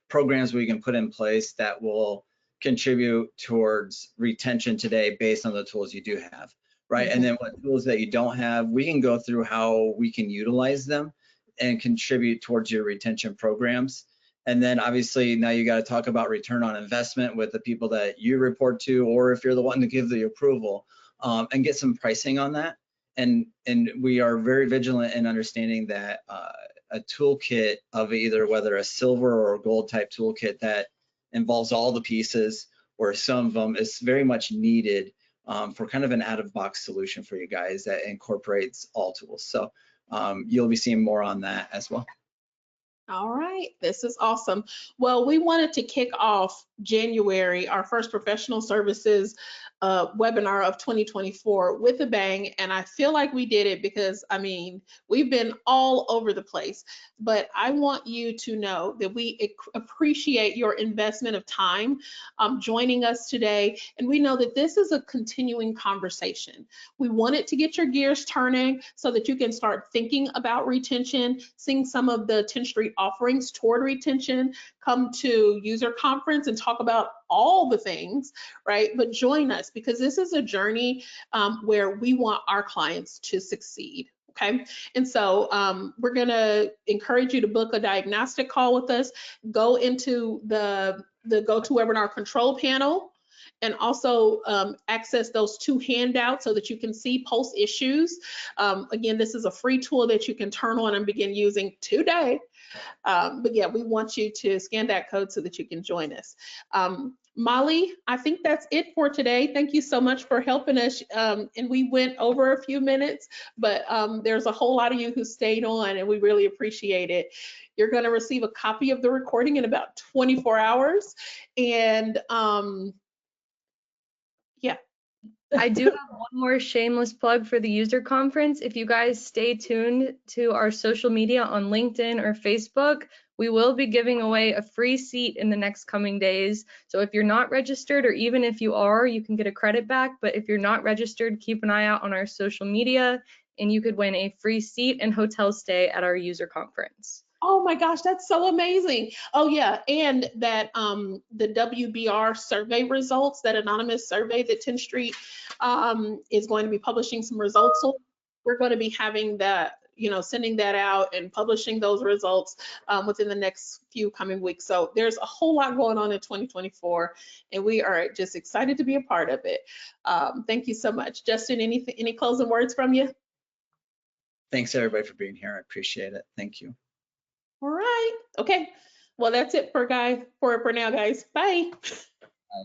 programs we can put in place that will contribute towards retention today based on the tools you do have, right? And then what tools that you don't have, we can go through how we can utilize them and contribute towards your retention programs. And then obviously now you got to talk about return on investment with the people that you report to, or if you're the one to give the approval. And get some pricing on that. And we are very vigilant in understanding that a toolkit of either whether a silver or gold type toolkit that involves all the pieces or some of them is very much needed for kind of an out-of-box solution for you guys that incorporates all tools. So you'll be seeing more on that as well. All right, this is awesome. Well, we wanted to kick off January, our first professional services webinar of 2024 with a bang, and I feel like we did it because, I mean, we've been all over the place, but I want you to know that we appreciate your investment of time joining us today, and we know that this is a continuing conversation. We wanted to get your gears turning so that you can start thinking about retention, seeing some of the Tenstreet offerings toward retention, come to user conference and talk about all the things, right? But join us because this is a journey where we want our clients to succeed. Okay, and so we're going to encourage you to book a diagnostic call with us, go into the GoToWebinar control panel, and also access those 2 handouts so that you can see post issues. Again, this is a free tool that you can turn on and begin using today. But yeah, we want you to scan that code so that you can join us. Molly, I think that's it for today. Thank you so much for helping us. And we went over a few minutes, but there's a whole lot of you who stayed on and we really appreciate it. You're going to receive a copy of the recording in about 24 hours. And yeah. I do have one more shameless plug for the user conference. If you guys stay tuned to our social media on LinkedIn or Facebook, we will be giving away a free seat in the next coming days. So if you're not registered, or even if you are, you can get a credit back. But if you're not registered, keep an eye out on our social media and you could win a free seat and hotel stay at our user conference. Oh my gosh, that's so amazing. Oh yeah, and that the WBR survey results, that anonymous survey that Tenstreet is going to be publishing some results on. We're going to be having that, you know, sending that out and publishing those results within the next few coming weeks. So there's a whole lot going on in 2024 and we are just excited to be a part of it. Thank you so much. Justin, any closing words from you? Thanks everybody for being here. I appreciate it. Thank you. All right. Okay. Well, that's it for now, guys. Bye. Bye.